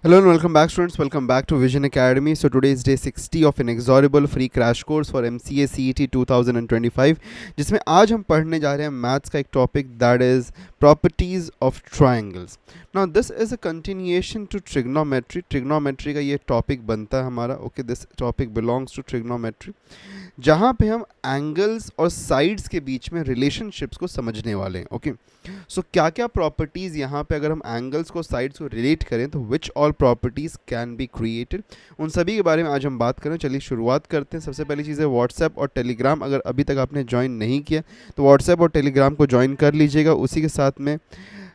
Hello and welcome back students, welcome back to Vision Academy. So today is day 60 of inexorable free crash course for MCA CET 2025 जिसमें आज हम पढ़ने जा रहे हैं maths का एक topic that is properties of triangles. Now this is a continuation to trigonometry का ये टॉपिक बनता है हमारा. Okay, this topic belongs to trigonometry जहाँ पे हम एंगल्स और साइड्स के बीच में रिलेशनशिप्स को समझने वाले हैं. ओके, सो क्या क्या प्रॉपर्टीज़ यहाँ पे अगर हम एंगल्स को साइड्स को रिलेट करें तो which all properties can be created, उन सभी के बारे में आज हम बात करें. चलिए शुरुआत करते हैं. सबसे पहली चीज़ है व्हाट्सएप और टेलीग्राम. अगर अभी तक आपने ज्वाइन नहीं किया तो व्हाट्सएप और टेलीग्राम को ज्वाइन कर लीजिएगा. उसी के साथ में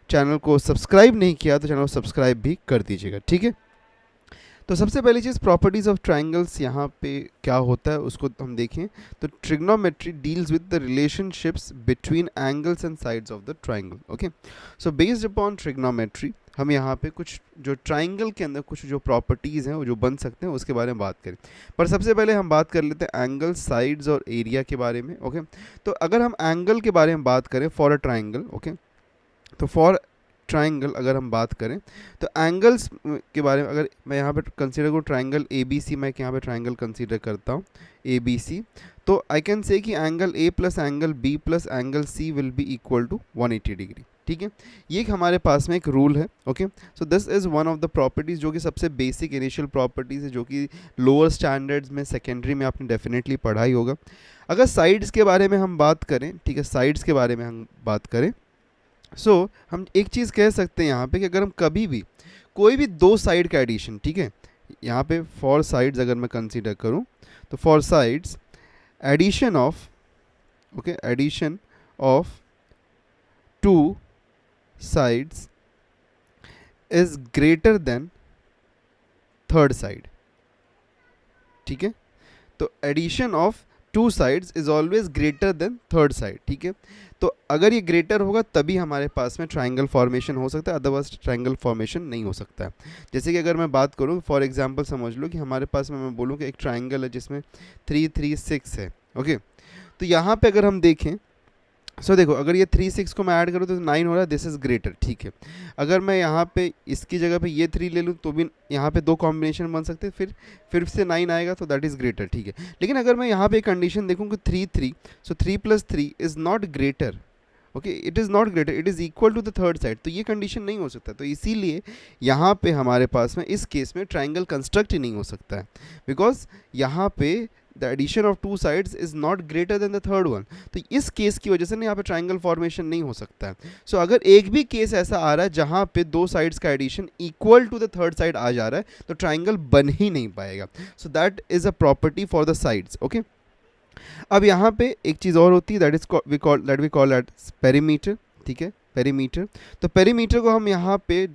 चैनल को सब्सक्राइब नहीं किया तो चैनल को सब्सक्राइब भी कर दीजिएगा. ठीक है, तो सबसे पहली चीज़ प्रॉपर्टीज़ ऑफ ट्रायंगल्स यहाँ पे क्या होता है उसको हम देखें. तो trigonometry deals with the relationships between angles and sides of the triangle. Okay, so based upon trigonometry हम यहाँ पे कुछ जो ट्रायंगल के अंदर कुछ जो प्रॉपर्टीज़ हैं वो जो बन सकते हैं उसके बारे में बात करें. पर सबसे पहले हम बात कर लेते हैं एंगल, साइड्स और एरिया के बारे में. ओके, तो अगर हम एंगल के बारे में बात करें फॉर अ ट्रायंगल, ओके, तो फॉर ट्रायंगल अगर हम बात करें तो एंगल्स के बारे में अगर मैं यहाँ पे कंसीडर करूँ ट्रायंगल ए बी सी, मैं यहाँ पे ट्रायंगल कंसीडर करता हूँ ए बी सी, तो आई कैन से कि angle A plus angle B plus angle C will be equal to 180 degree. ठीक है, ये हमारे पास में एक रूल है. Okay, so this is one of the properties जो कि सबसे बेसिक इनिशियल प्रॉपर्टीज़ है जो कि लोअर स्टैंडर्ड्स में सेकेंडरी में आपने डेफिनेटली पढ़ा ही होगा. अगर साइड्स के बारे में हम बात करें, ठीक है, साइड्स के बारे में हम बात करें हम एक चीज़ कह सकते हैं यहाँ पे कि अगर हम कभी भी कोई भी दो साइड का एडिशन, ठीक है, यहाँ पे फॉर साइड्स अगर मैं कंसीडर करूँ तो for sides addition of, okay, addition of two sides is greater than third side. ठीक है, तो addition of two sides is always greater than third side. ठीक है, तो अगर ये ग्रेटर होगा तभी हमारे पास में ट्रायंगल फॉर्मेशन हो सकता है, अदरवाइज ट्रायंगल फॉर्मेशन नहीं हो सकता है. जैसे कि अगर मैं बात करूँ फॉर एग्जांपल समझ लो कि हमारे पास में मैं बोलूँ कि एक ट्रायंगल है जिसमें 3 3 6 है. ओके, तो यहाँ पे अगर हम देखें देखो अगर ये 3 6 को मैं ऐड करूँ तो 9 हो रहा है, दिस इज़ ग्रेटर. ठीक है, अगर मैं यहाँ पे इसकी जगह पे ये 3 ले लूँ तो भी यहाँ पे दो कॉम्बिनेशन बन सकते हैं, फिर से 9 आएगा तो दैट इज़ ग्रेटर. ठीक है, लेकिन अगर मैं यहाँ पे कंडीशन देखूँ कि 3 3, so 3 + 3 is not greater. Okay, it is not greater, it is equal to the third side, तो ये कंडीशन नहीं हो सकता. तो इसीलिए यहाँ पे हमारे पास में इस केस में ट्रायंगल कंस्ट्रक्ट ही नहीं हो सकता है, बिकॉज यहाँ पे the addition of two sides is not greater than the third one. तो इस केस की वजह से ना यहाँ पे ट्रायंगल फॉर्मेशन नहीं हो सकता है. सो अगर एक भी केस ऐसा आ रहा है जहाँ पे दो साइड्स का addition equal to the third side आ जा रहा है तो ट्रायंगल बन ही नहीं पाएगा. So that is a property for the sides. Okay, अब यहाँ पे एक चीज़ और होती है that is we call that perimeter. ठीक है, पेरीमीटर, तो पेरीमीटर को हम यहाँ पे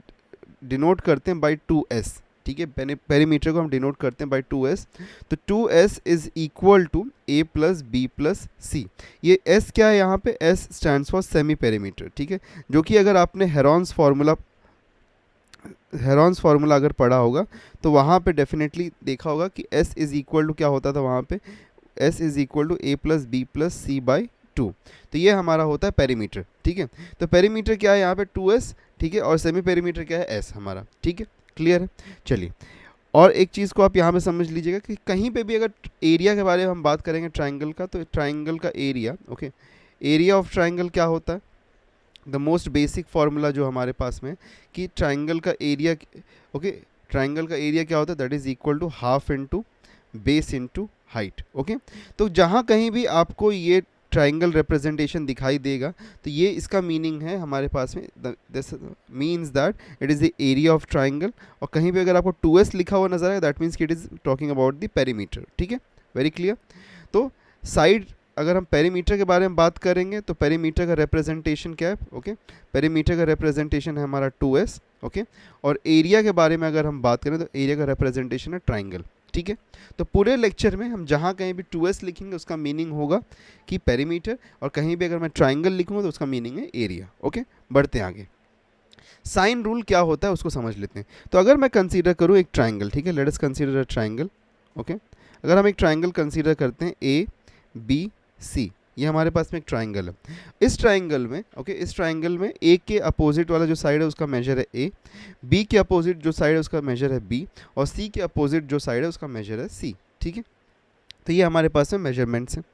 डिनोट करते हैं बाई 2s. ठीक है, पेरीमीटर को हम डिनोट करते हैं बाई 2s. तो 2s is equal to a plus B plus C. ये s क्या है यहाँ पे, s stands for semi perimeter. ठीक है, जो कि अगर आपने हेरॉन्स फार्मूला अगर पढ़ा होगा तो वहाँ पे डेफिनेटली देखा होगा कि s इज इक्वल टू क्या होता था वहाँ पे, s is equal to a plus B plus C by 2. तो ये हमारा होता है पेरीमीटर. ठीक है, तो पेरीमीटर क्या है यहाँ पे 2s. ठीक है, और सेमी पेरीमीटर क्या है s हमारा. ठीक है, क्लियर है. चलिए, और एक चीज़ को आप यहाँ पे समझ लीजिएगा कि कहीं पे भी अगर एरिया के बारे में हम बात करेंगे ट्रायंगल का, तो ट्रायंगल का area, okay, area of triangle क्या होता है, द मोस्ट बेसिक फार्मूला जो हमारे पास में कि ट्रायंगल का एरिया, ओके, ट्रायंगल का एरिया क्या होता है, that is equal to half into base into height. Okay, तो जहाँ कहीं भी आपको ये ट्रायंगल रिप्रेजेंटेशन दिखाई देगा तो ये इसका मीनिंग है हमारे पास में, this means that it is the area of triangle. और कहीं भी अगर आपको 2s लिखा हुआ नजर आए दैट मीन्स कि it is talking about the perimeter. ठीक है, वेरी क्लियर. तो साइड अगर हम पेरीमीटर के बारे में बात करेंगे तो पेरीमीटर का रिप्रेजेंटेशन क्या है, ओके, पेरीमीटर का रिप्रेजेंटेशन है हमारा 2s. ओके, और एरिया के बारे में अगर हम बात करें तो एरिया का रिप्रेजेंटेशन है ट्रायंगल. ठीक है, तो पूरे लेक्चर में हम जहाँ कहीं भी 2s लिखेंगे उसका मीनिंग होगा कि पेरीमीटर, और कहीं भी अगर मैं ट्रायंगल लिखूँगा तो उसका मीनिंग है एरिया. ओके, बढ़ते हैं आगे. साइन रूल क्या होता है उसको समझ लेते हैं. तो अगर मैं कंसीडर करूँ एक ट्रायंगल, ठीक है, let us consider a triangle. Okay, अगर हम एक ट्रायंगल कंसीडर करते हैं ए बी सी, ये हमारे पास में एक ट्राइंगल है। इस ट्राइंगल में इस ट्राइंगल में ए के अपोजिट वाला जो साइड है उसका मेजर है ए, बी के अपोजिट जो साइड है उसका मेजर है बी, और सी के अपोजिट जो साइड है उसका मेजर है सी। ठीक है, तो ये हमारे पास में मेजरमेंट्स हैं।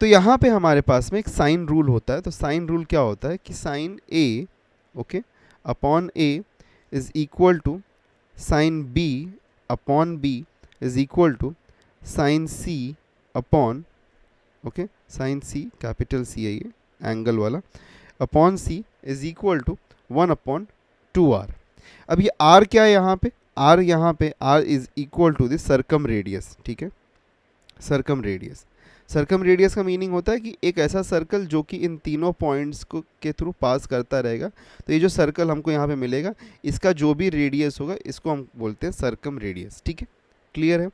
तो यहाँ पे हमारे पास में एक साइन रूल होता है। तो साइन रूल क्या होता है कि sine A upon A is equal to sine B upon B is equal to sine C upon sine C, capital C है ये एंगल वाला, upon C is equal to 1/2r। अब ये r क्या है यहाँ पे r is equal to this circum radius. ठीक है, सर्कम रेडियस का मीनिंग होता है कि एक ऐसा सर्कल जो कि इन तीनों पॉइंट्स को के थ्रू पास करता रहेगा। तो ये जो सर्कल हमको यहाँ पे मिलेगा, इसका जो भी रेडियस होगा इसको हम बोलते हैं सर्कम रेडियस। ठीक है, क्लियर है।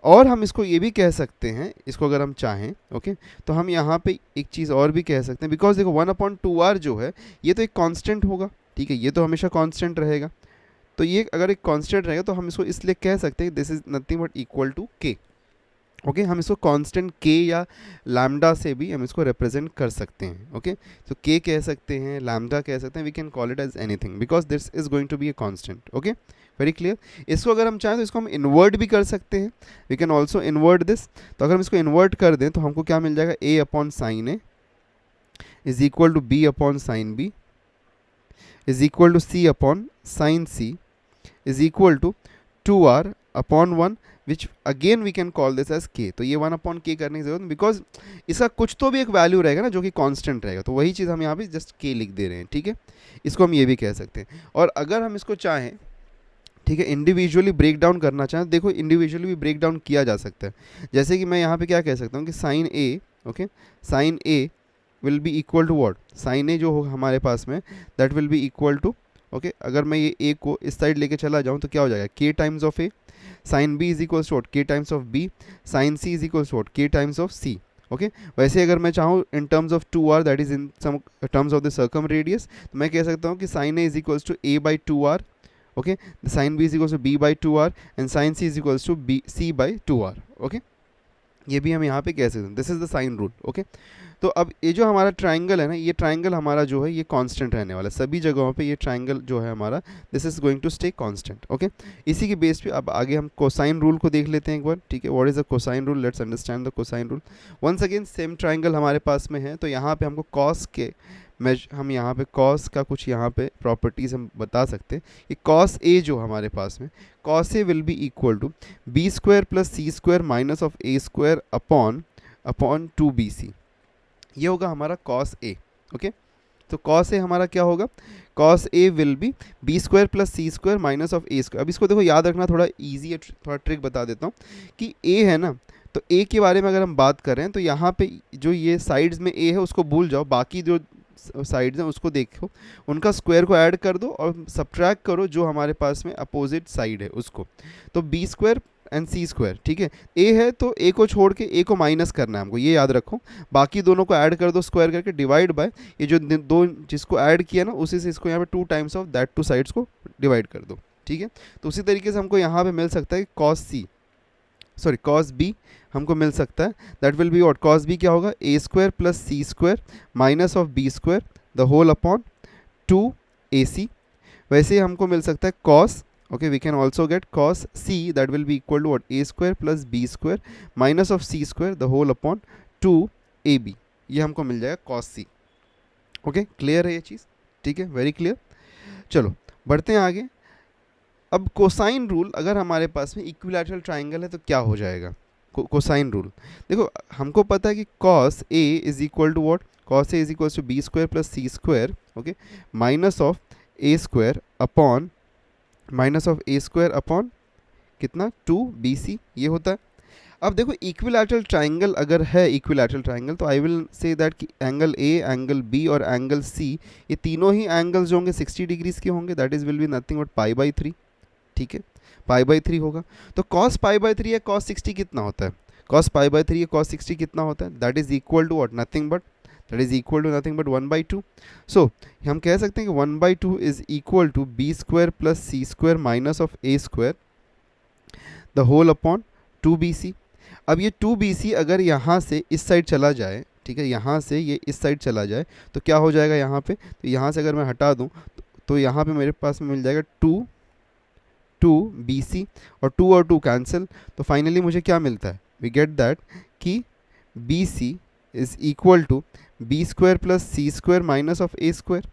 और हम इसको ये भी कह सकते हैं, इसको अगर हम चाहें तो हम यहाँ पे एक चीज़ और भी कह सकते हैं, बिकॉज देखो 1/2r जो है ये तो एक कांस्टेंट होगा। ठीक है, ये तो हमेशा कांस्टेंट रहेगा। तो ये अगर एक कांस्टेंट रहेगा तो हम इसको इसलिए कह सकते हैं this is nothing but equal to K. हम इसको कांस्टेंट के या लैम्डा से भी हम इसको रिप्रेजेंट कर सकते हैं। तो के कह सकते हैं, लैम्डा कह सकते हैं, we can call it as anything because this is going to be a constant. Very clear. इसको अगर हम चाहें तो इसको हम इन्वर्ट भी कर सकते हैं, we can also invert this. तो अगर हम इसको इन्वर्ट कर दें तो हमको क्या मिल जाएगा, A upon sine A is equal to B upon sine B is equal to C upon sine C is equal to 2r upon 1 which again we can call this as K. तो ये 1/k करने की जरूरत नहीं, because इसका कुछ तो भी एक वैल्यू रहेगा ना जो कि कांस्टेंट रहेगा, तो वही चीज़ हम यहाँ पे जस्ट के लिख दे रहे हैं। ठीक है, इसको हम ये भी कह सकते हैं। और अगर हम इसको चाहें, ठीक है, इंडिविजुअली ब्रेक डाउन करना चाहें, देखो इंडिविजुअली भी ब्रेक डाउन किया जा सकता है। जैसे कि मैं यहाँ पे क्या कह सकता हूँ कि sine A sine A will be equal to what, sine A जो हो हमारे पास में that will be equal to अगर मैं ये ए को इस साइड लेके चला जाऊँ तो क्या हो जाएगा, K times of A, sine B is equals to K times of B, sine C is equals to K times of C. वैसे अगर मैं चाहूँ in terms of 2r that is in some terms of the circum radius, तो मैं कह सकता हूँ कि sine A is equals to a by 2r, sine B is equals to b by 2r and sine C is equals to c by 2r। ये भी हम यहाँ पे कह सकते हैं, this is the sine rule. तो अब ये जो हमारा ट्राइंगल है ना, ये ट्राइंगल हमारा जो है ये कांस्टेंट रहने वाला है सभी जगहों पे। ये ट्राइंगल जो है हमारा this is going to stay constant. इसी के बेस पे अब आगे हम कोसाइन रूल को देख लेते हैं एक बार। ठीक है, what is the cosine rule, let's understand the cosine rule. Once again same triangle हमारे पास में है, तो यहाँ पे हमको कॉस के हम यहाँ पे कॉस का कुछ यहाँ पे प्रॉपर्टीज़ हम बता सकते हैं कि कॉस ए जो हमारे पास में, cos A will be equal to B square plus C square minus of A square upon 2bc। ये होगा हमारा कॉस ए। तो कॉस ए हमारा क्या होगा, cos A will be B square plus C square minus of A square. अब इसको देखो याद रखना, थोड़ा ईजी है, थोड़ा ट्रिक बता देता हूँ कि ए है ना, तो ए के बारे में अगर हम बात करें तो यहाँ पे जो ये साइड्स में ए है उसको भूल जाओ, बाकी जो साइड्स हैं उसको देखो, उनका स्क्वायर को ऐड कर दो और सब्ट्रैक्ट करो जो हमारे पास में अपोजिट साइड है उसको। तो B square and C square, ठीक है, ए है तो ए को छोड़ के ए को माइनस करना है हमको, ये याद रखो। बाकी दोनों को ऐड कर दो स्क्वायर करके, डिवाइड बाय ये जो दो जिसको ऐड किया ना उसी से इसको यहाँ पे 2 टाइम्स ऑफ दैट 2 साइड्स को डिवाइड कर दो। ठीक है, तो उसी तरीके से हमको यहाँ पे मिल सकता है कॉस बी हमको मिल सकता है, that will be what, cos B क्या होगा, A square plus C square minus of B square the whole upon 2ac। वैसे ही हमको मिल सकता है cos, okay, we can also get cos c that will be equal to what, a square plus b square minus of c square the whole upon 2ab। ये हमको मिल जाएगा cos c। ओके, क्लियर है ये चीज़, ठीक है, very clear. चलो बढ़ते हैं आगे। अब कोसाइन रूल अगर हमारे पास में इक्विलैटरल ट्राइंगल है तो क्या हो जाएगा, कोसाइन रूल देखो हमको पता है कि cos a is equal to what, cos a is equal to b square plus C square, okay, minus of a square upon minus of A square upon कितना 2bc, ये होता है। अब देखो इक्विलैटरल ट्राइंगल अगर है इक्विलैटरल ट्राइंगल, तो I will say that कि एंगल ए, एंगल बी और एंगल सी, ये तीनों ही एंगल्स जो होंगे 60 डिग्रीज के होंगे, that is will be nothing but π/3। ठीक है, π/3 होगा। तो cos π/3 या cos 60 कितना होता है, cos π/3 या cos 60 कितना होता है, that is equal to what, nothing but that is equal to nothing but 1/2। so हम कह सकते हैं कि 1/2 is equal to b square plus c square minus of a square the whole upon 2bc। अब ये 2bc अगर यहाँ से इस साइड चला जाए, ठीक है, यहाँ से ये इस साइड चला जाए तो क्या हो जाएगा यहाँ पे, तो यहाँ से अगर मैं हटा दूँ तो यहाँ पे मेरे पास में मिल जाएगा 2 और 2 और 2 कैंसिल, तो फाइनली मुझे क्या मिलता है, वी गेट दैट कि BC is equal to B square plus C square minus of A square.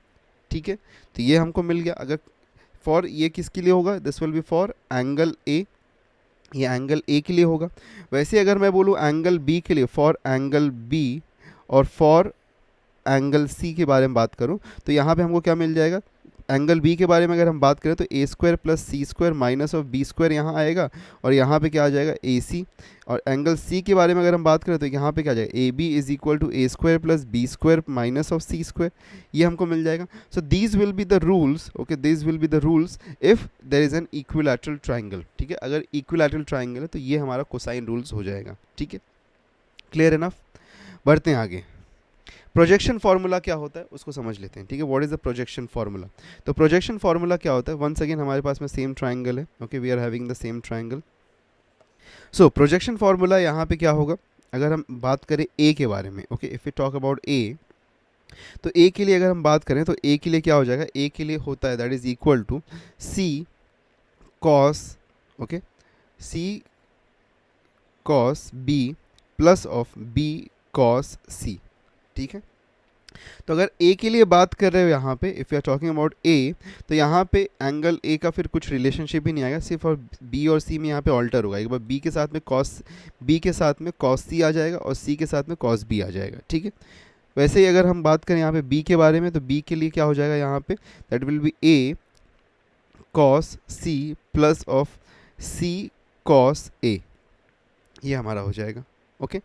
ठीक है, तो ये हमको मिल गया। अगर फॉर ये किसके लिए होगा, this will B for angle A, ये एंगल ए के लिए होगा। वैसे अगर मैं बोलूँ एंगल बी के लिए, फॉर एंगल बी और फॉर एंगल सी के बारे में बात करूँ तो यहाँ पे हमको क्या मिल जाएगा, एंगल बी के बारे में अगर हम बात करें तो A square plus C square minus of B square यहाँ आएगा और यहाँ पे क्या आ जाएगा AC। और एंगल सी के बारे में अगर हम बात करें तो यहाँ पे क्या आ जाएगा, AB is equal to A square plus B square minus of C square, ये हमको मिल जाएगा। So these will be the rules, okay, these will be the rules if there is an equilateral triangle. ठीक है, अगर equilateral triangle है तो ये हमारा कोसाइन रूल्स हो जाएगा। ठीक है, क्लियर इनफ। बढ़ते हैं आगे। प्रोजेक्शन फार्मूला क्या होता है उसको समझ लेते हैं। ठीक है, what is the projection formula. तो प्रोजेक्शन फार्मूला क्या होता है, वंस अगेन हमारे पास में सेम ट्राइंगल है, okay, we are having the same triangle. So projection formula यहाँ पे क्या होगा, अगर हम बात करें ए के बारे में, okay, if you talk about A, तो ए के लिए अगर हम बात करें तो ए के लिए क्या हो जाएगा, ए के लिए होता है that is equal to C cos, okay, C cos B plus of B cos C. ठीक है, तो अगर ए के लिए बात कर रहे हो यहाँ पे, if you are talking about A, तो यहाँ पे एंगल ए का फिर कुछ रिलेशनशिप ही नहीं आएगा, सिर्फ और बी और सी में यहाँ पे ऑल्टर होगा। एक बार बी के साथ में कॉस सी आ जाएगा और सी के साथ में कॉस बी आ जाएगा। ठीक है, वैसे ही अगर हम बात करें यहाँ पे बी के बारे में, तो बी के लिए क्या हो जाएगा यहाँ पे, that will be A cos C plus of C cos A, ये हमारा हो जाएगा। ओके,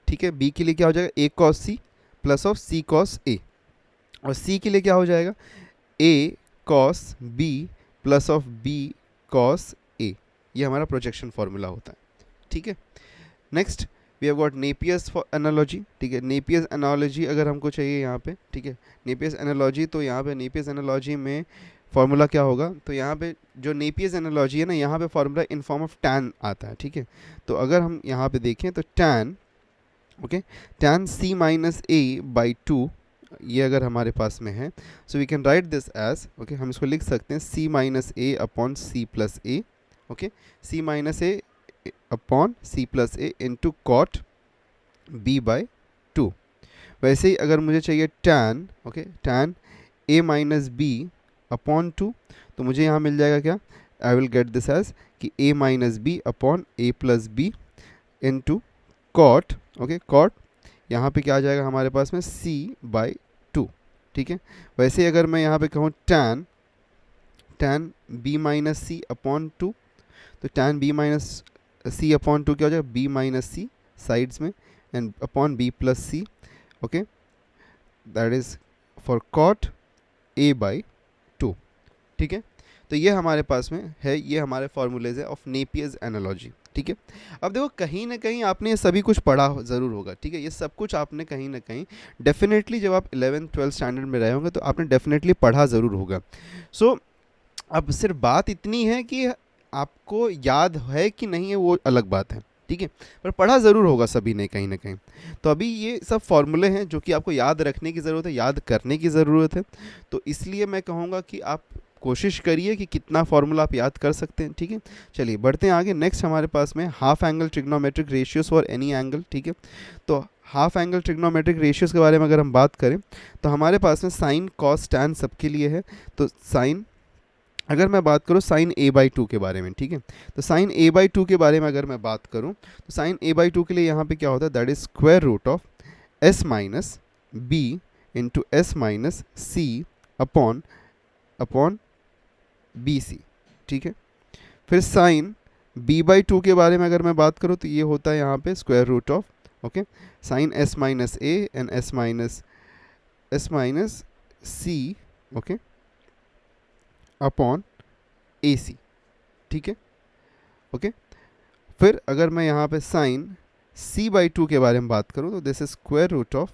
ठीक है, बी के लिए क्या हो जाएगा, A cos C plus of C cos A, और सी के लिए क्या हो जाएगा, A cos B plus of B cos A, ये हमारा प्रोजेक्शन फार्मूला होता है। ठीक है, next we have got Napier's analogy. ठीक है, नेपियर्स एनालॉजी अगर हमको चाहिए यहाँ पे, ठीक है, नेपियर्स एनालॉजी, तो यहाँ पे नेपियर्स एनालॉजी में फार्मूला क्या होगा, तो यहाँ पे जो नेपियर्स एनालॉजी है ना, यहाँ पे formula in form of tan आता है। ठीक है, तो अगर हम यहाँ पे देखें तो tan, okay, tan C minus A by 2, ये अगर हमारे पास में है, so we can write this as, okay, हम इसको लिख सकते हैं C minus A upon C plus A, okay, C minus A upon C plus A into cot B by 2। वैसे ही अगर मुझे चाहिए tan, okay, tan A minus B upon 2, तो मुझे यहाँ मिल जाएगा क्या, I will get this as कि A minus B upon A plus B into cot, okay, cot यहाँ पे क्या आ जाएगा हमारे पास में c बाई 2। ठीक है, वैसे अगर मैं यहाँ पे कहूँ tan b minus C upon 2, तो tan b minus C upon 2 क्या हो जाएगा, b माइनस सी साइड्स में and upon b plus C, okay, that is for cot a by 2। ठीक है, तो ये हमारे पास में है, ये हमारे फॉर्मूलेज है ऑफ नेपियर्स एनालॉजी। ठीक है, अब देखो कहीं ना कहीं आपने ये सभी कुछ पढ़ा ज़रूर होगा। ठीक है, ये सब कुछ आपने कहीं ना कहीं डेफिनेटली जब आप 11th-12th स्टैंडर्ड में रहे होंगे तो आपने डेफिनेटली पढ़ा ज़रूर होगा। सो अब सिर्फ बात इतनी है कि आपको याद है कि नहीं है वो अलग बात है। ठीक है, पर पढ़ा ज़रूर होगा सभी ने कहीं ना कहीं। तो अभी ये सब फॉर्मूले हैं जो कि आपको याद रखने की ज़रूरत है, याद करने की ज़रूरत है। तो इसलिए मैं कहूँगा कि आप कोशिश करिए कि कितना फार्मूला आप याद कर सकते हैं। ठीक है, चलिए बढ़ते हैं आगे। नेक्स्ट हमारे पास में half angle trigonometric ratios for any angle. ठीक है, तो हाफ एंगल ट्रिग्नोमेट्रिक रेशियोज के बारे में अगर हम बात करें तो हमारे पास में साइन कॉस टैन सबके लिए है। तो साइन, अगर मैं बात करूँ साइन a बाई 2 के बारे में, ठीक है, तो साइन a बाई 2 के बारे में अगर मैं बात करूँ तो साइन a बाई 2 के लिए यहाँ पे क्या होता है, that is square root of s minus b into S minus C upon BC। ठीक है, फिर साइन b बाई 2 के बारे में अगर मैं बात करूँ तो ये होता है यहाँ पे square root of, okay, sine s minus a and s minus c, okay, upon AC। ठीक है, ओके, फिर अगर मैं यहाँ पे साइन c बाई 2 के बारे में बात करूँ तो this is square root of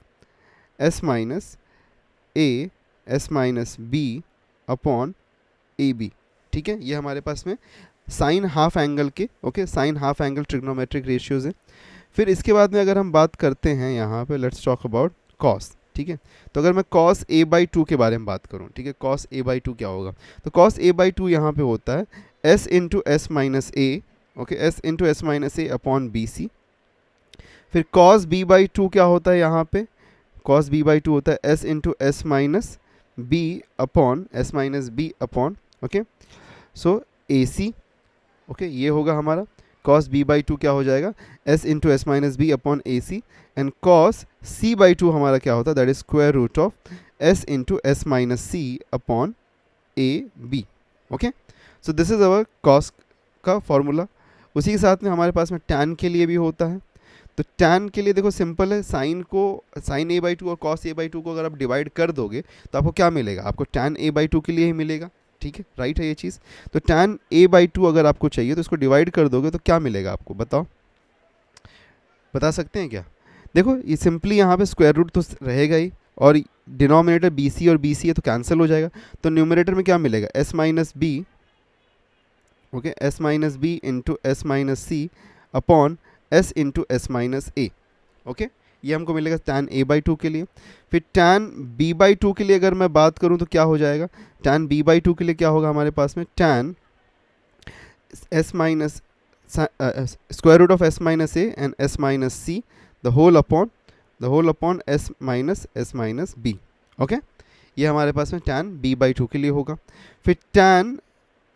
s minus a s minus b upon AB। ठीक है, ये हमारे पास में साइन हाफ एंगल के, okay, sine half angle trigonometric ratios है। फिर इसके बाद में अगर हम बात करते हैं यहाँ पे, लेट्स टॉक अबाउट कॉस, ठीक है। तो अगर मैं कॉस ए बाई टू के बारे में बात करूँ, ठीक है, कॉस ए बाई टू क्या होगा, तो कॉस ए बाई टू यहाँ पे होता है S into S minus A, okay, S into S minus A upon B C. फिर कॉस बी बाई टू क्या होता है यहाँ पे, कॉस बी बाई टू होता है S into S minus B upon S minus B upon, okay, so A C, okay, ये होगा हमारा cos b बाई टू क्या हो जाएगा, s into S minus B upon A C, and cos c by two हमारा क्या होता है, that is square root of s into S minus C upon A B, okay. So this is our cos का formula. उसी के साथ में हमारे पास में tan के लिए भी होता है। तो tan के लिए देखो सिंपल है, साइन को, साइन a बाई टू और cos a बाई टू को अगर आप डिवाइड कर दोगे तो आपको क्या मिलेगा, आपको tan a बाई टू के लिए ही मिलेगा, ठीक है, राइट है ये चीज़। तो tan a बाई टू अगर आपको चाहिए तो इसको डिवाइड कर दोगे तो क्या मिलेगा आपको, बताओ, बता सकते हैं क्या? देखो ये सिंपली यहाँ पे स्क्वायर रूट तो रहेगा ही, और डिनोमिनेटर बी सी और बी सी है तो कैंसिल हो जाएगा। तो न्यूमरेटर में क्या मिलेगा, S minus B, okay, S minus B into S minus C upon S into S minus A, okay, ये हमको मिलेगा tan a बाई टू के लिए। फिर tan b बाई टू के लिए अगर मैं बात करूं तो क्या हो जाएगा, tan b बाई टू के लिए क्या होगा हमारे पास में, tan s minus square root of s minus A and s minus C the whole upon s minus b, okay, ये हमारे पास में tan b बाई टू के लिए होगा। फिर tan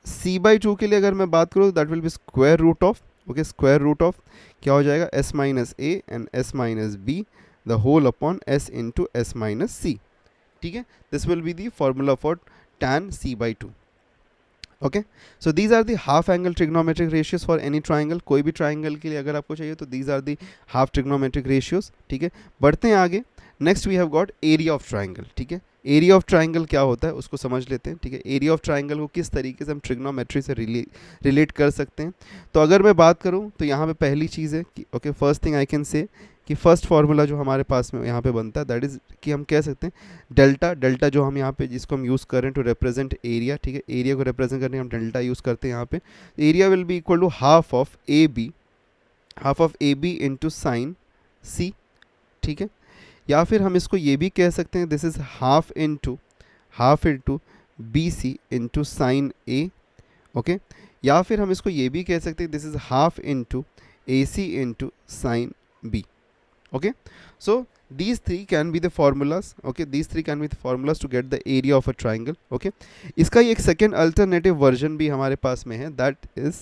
c बाई टू के लिए अगर मैं बात करूँ that will be square root of, okay, square root of क्या हो जाएगा, s minus A and s minus B the whole upon s into S minus C, ठीक है। This will be the formula for tan c by two, okay. So these are the half angle trigonometric ratios for any triangle, कोई भी triangle के लिए अगर आपको चाहिए तो these are the half trigonometric ratios, ठीक है। बढ़ते हैं आगे, next we have got area of triangle, ठीक है। एरिया ऑफ ट्राइंगल क्या होता है उसको समझ लेते हैं, ठीक है। एरिया ऑफ ट्राइंगल को किस तरीके से हम ट्रिग्नोमेट्री से रिलेट कर सकते हैं। तो अगर मैं बात करूं तो यहाँ पे पहली चीज़ है कि, okay, first thing I can say कि फर्स्ट फार्मूला जो हमारे पास में यहाँ पे बनता है दैट इज़ कि हम कह सकते हैं डेल्टा जो हम यहाँ पे जिसको हम यूज़ कर रहे हैं टू रिप्रेजेंट एरिया, ठीक है, एरिया को रिप्रेजेंट करने हम डेल्टा यूज़ करते हैं यहाँ पे। Area will be equal to half of A B into sine C, ठीक है। या फिर हम इसको ये भी कह सकते हैं this is half into B C into sine A, okay. या फिर हम इसको ये भी कह सकते हैं this is half into A C into sine B, okay. So these three can be the formulas, okay, these three can be the formulas to get the area of a triangle, okay. इसका एक second alternative version भी हमारे पास में है, that is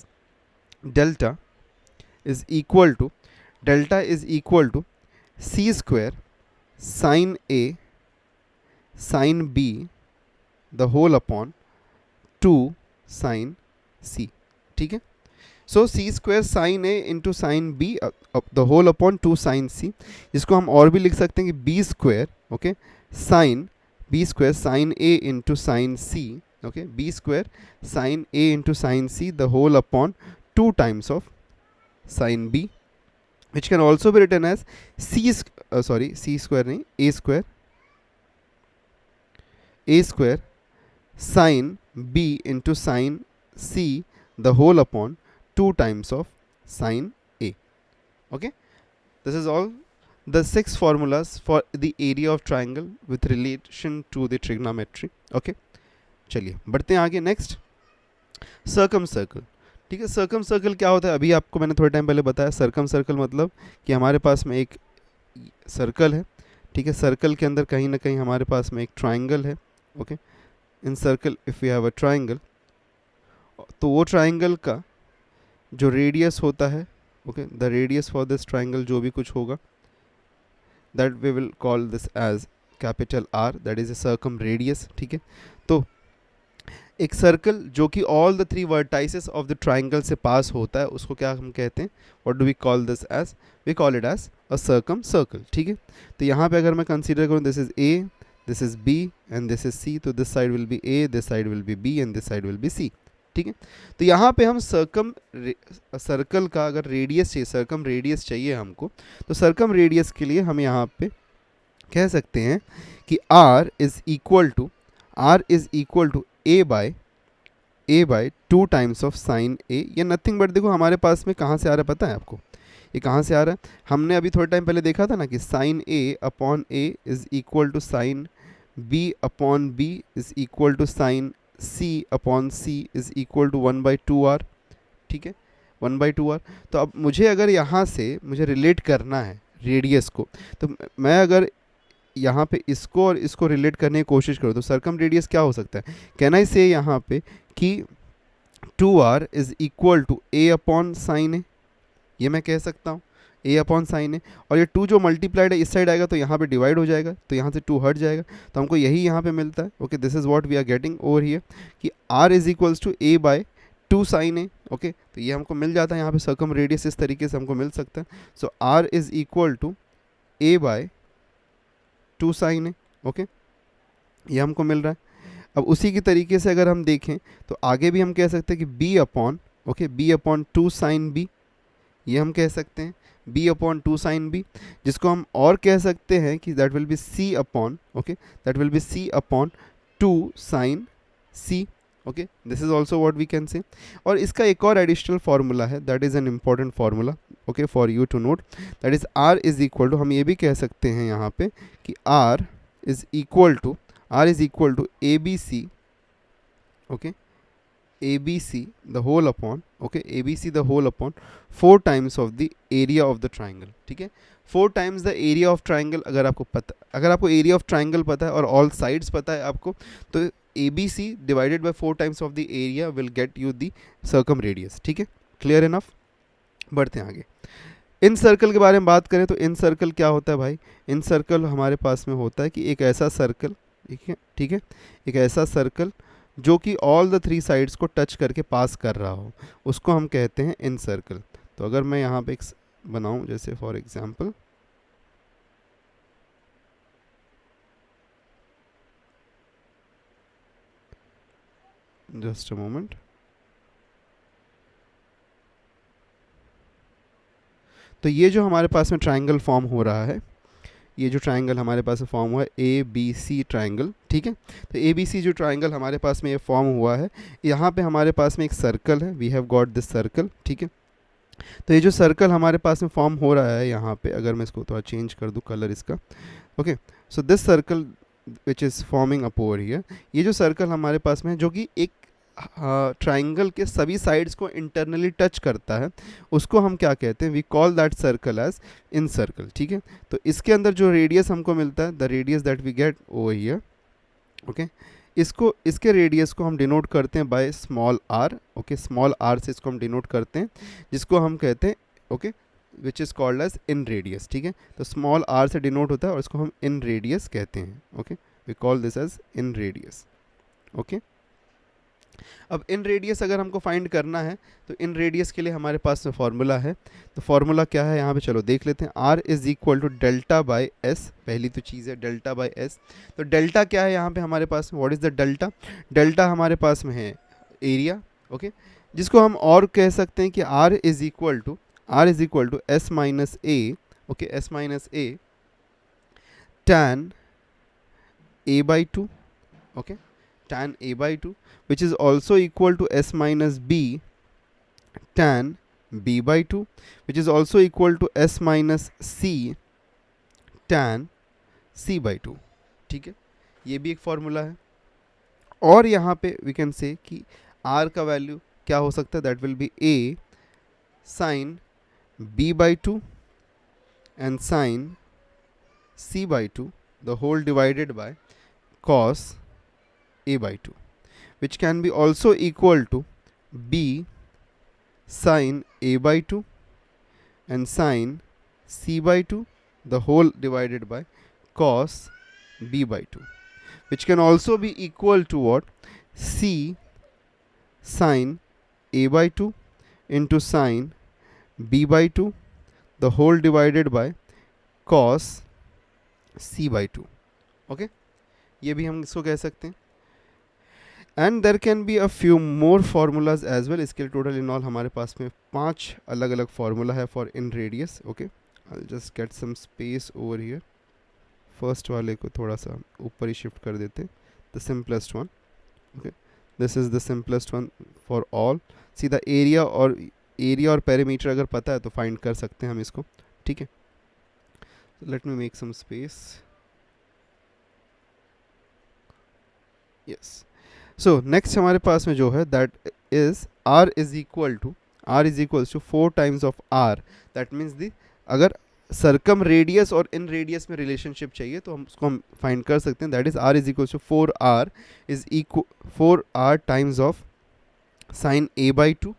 delta is equal to c square sin a sin b the whole upon 2 sin c, ठीक है। So C square sine A into sine B the whole upon 2 sine C, जिसको हम और भी लिख सकते हैं कि B square, okay, sine A into sine C, okay, B square sine A into sine C the whole upon 2 times of sine B, which can also be written as C square नहीं, A square sine B into sine C the whole upon 2 times of sin A, okay. This is all the 6 formulas for the area of triangle with relation to the trigonometry, okay. चलिए बढ़ते हैं आगे, next circum circle, ठीक है। Circum circle क्या होता है, अभी आपको मैंने थोड़े टाइम पहले बताया। सर्कम सर्कल मतलब कि हमारे पास में एक सर्कल है, ठीक है, सर्कल के अंदर कहीं ना कहीं हमारे पास में एक ट्राइंगल है, okay. In circle if we have a triangle, तो वो ट्राइंगल का जो रेडियस होता है, okay, the radius for this triangle जो भी कुछ होगा that we will call this as capital R, that is a circum radius, ठीक है। तो एक सर्कल जो कि all the 3 vertices of the triangle से पास होता है उसको क्या हम कहते हैं, what do we call this as, we call it as a circumcircle, ठीक है। तो यहाँ पे अगर मैं कंसीडर करूँ this is A, this is B and this is C, तो this side will be A, this side will be B and this side will be C, ठीक है। तो यहाँ पे हम सर्कल का अगर रेडियस चाहिए, सर्कम रेडियस चाहिए हमको, तो सर्कम रेडियस के लिए हम यहाँ पे कह सकते हैं कि r is equal to a by 2 times of sine a, या नथिंग बट देखो हमारे पास में कहाँ से आ रहा है पता है आपको, ये कहाँ से आ रहा है? हमने अभी थोड़े टाइम पहले देखा था ना कि sine A upon A is equal to sine B upon B is equal to sine C upon C is equal to 1/2r, ठीक है, 1/2r। तो अब मुझे अगर यहाँ से मुझे रिलेट करना है रेडियस को, तो मैं अगर यहाँ पे इसको और इसको रिलेट करने की कोशिश करूँ तो सरकम रेडियस क्या हो सकता है? कैन आई से यहाँ पे कि 2r is equal to a upon sine A, ये मैं कह सकता हूँ, a अपॉन साइन ए। और ये 2 जो मल्टीप्लाइड है इस साइड आएगा तो यहाँ पे डिवाइड हो जाएगा, तो यहाँ से 2 हट जाएगा, तो हमको यही यहाँ पे मिलता है। Okay, this is what we are getting over here कि r is equals to a by 2 sine A. Okay, तो ये हमको मिल जाता है यहाँ पे सर्कम रेडियस इस तरीके से हमको मिल सकता है। So r is equal to a by 2 sine A. Okay, ये हमको मिल रहा है। अब उसी की तरीके से अगर हम देखें तो आगे भी हम कह सकते हैं कि b upon, okay, b upon 2 sine b, ये हम कह सकते हैं b अपॉन 2 साइन b, जिसको हम और कह सकते हैं कि that will be c upon, okay, that will be c upon 2 sine c। Okay, this is also what we can say. और इसका एक और एडिशनल फार्मूला है, that is an important formula, okay, for you to note, that is r is equal to, हम ये भी कह सकते हैं यहाँ पे कि r is equal to ABC, okay, ABC the whole upon, okay, ABC the whole upon 4 times of the area of the triangle, ठीक है, 4 times the area of triangle। अगर आपको area of triangle पता है और all sides पता है आपको, तो ABC divided by 4 times of the area will get you the circumradius, ठीक है, clear enough। बढ़ते हैं आगे। इन सर्कल के बारे में बात करें तो इन सर्कल क्या होता है भाई? इन सर्कल हमारे पास में होता है कि एक ऐसा सर्कल, ठीक है, एक ऐसा सर्कल जो कि ऑल द 3 साइड्स को टच करके पास कर रहा हो, उसको हम कहते हैं इन सर्कल। तो अगर मैं यहाँ पे एक बनाऊँ, जैसे for example just a moment, तो ये जो हमारे पास में ट्राइंगल फॉर्म हो रहा है, ये जो ट्राइंगल हमारे पास फॉर्म हुआ है ABC ट्राइंगल, ठीक है, तो ABC जो ट्राइंगल हमारे पास में ये फॉर्म हुआ है, यहाँ पे हमारे पास में एक सर्कल है, we have got this circle, ठीक है। तो ये जो सर्कल हमारे पास में फॉर्म हो रहा है यहाँ पे, अगर मैं इसको थोड़ा चेंज कर दूँ कलर इसका, okay, so this circle which is forming up over here, ये जो सर्कल हमारे पास में है जो कि एक ट्राइंगल के सभी साइड्स को इंटरनली टच करता है, उसको हम क्या कहते हैं? We call that circle as in circle, ठीक है। तो इसके अंदर जो रेडियस हमको मिलता है, the radius that we get over here, okay, इसके रेडियस को हम डिनोट करते हैं by small R, okay, small R से इसको हम डिनोट करते हैं, जिसको हम कहते हैं, okay, which is called as in radius, ठीक है। तो स्मॉल आर से डिनोट होता है और इसको हम इन रेडियस कहते हैं, okay, we call this as in radius, okay. अब इन रेडियस अगर हमको फाइंड करना है तो इन रेडियस के लिए हमारे पास में फार्मूला है, तो फार्मूला क्या है यहाँ पे, चलो देख लेते हैं। r is equal to delta by S, पहली तो चीज़ है डेल्टा बाय एस। तो डेल्टा क्या है यहाँ पे हमारे पास में? What is the delta? Delta हमारे पास में है एरिया, ओके, जिसको हम और कह सकते हैं कि r is equal to S minus A, okay, S minus A tan a by 2, okay, tan a by 2, which is also equal to s minus b tan b by 2, which is also equal to s minus c tan c by 2, ठीक है, ये भी एक formula है। और यहाँ पे we can say कि r का वैल्यू क्या हो सकता है? That will B a sin b by 2 and sin c by 2 the whole divided by cos a by 2, which can be also equal to b sin a by 2 and sin c by 2 the whole divided by cos b by 2, which can also be equal to what? c sin a by 2 into sin b by 2 the whole divided by cos c by 2, okay, ये भी हम इसको कह सकते हैं। And there can be a few more formulas as well. इसके लिए total in all हमारे पास में 5 अलग अलग फार्मूला है for in radius, okay. I just get some space over here. First वाले को थोड़ा सा ऊपर ही शिफ्ट कर देते हैं, the simplest one, okay, this is the simplest one for all. See the area और एरिया और पेरीमीटर अगर पता है तो फाइंड कर सकते हैं हम इसको, ठीक है। Let me make some space, yes. So next हमारे पास में जो है that is r is equal to 4 times of r, that means the अगर सर्कम रेडियस और इन रेडियस में रिलेशनशिप चाहिए तो हम उसको हम फाइंड कर सकते हैं, that is r is equal to 4r is equal 4r times of sine a by 2,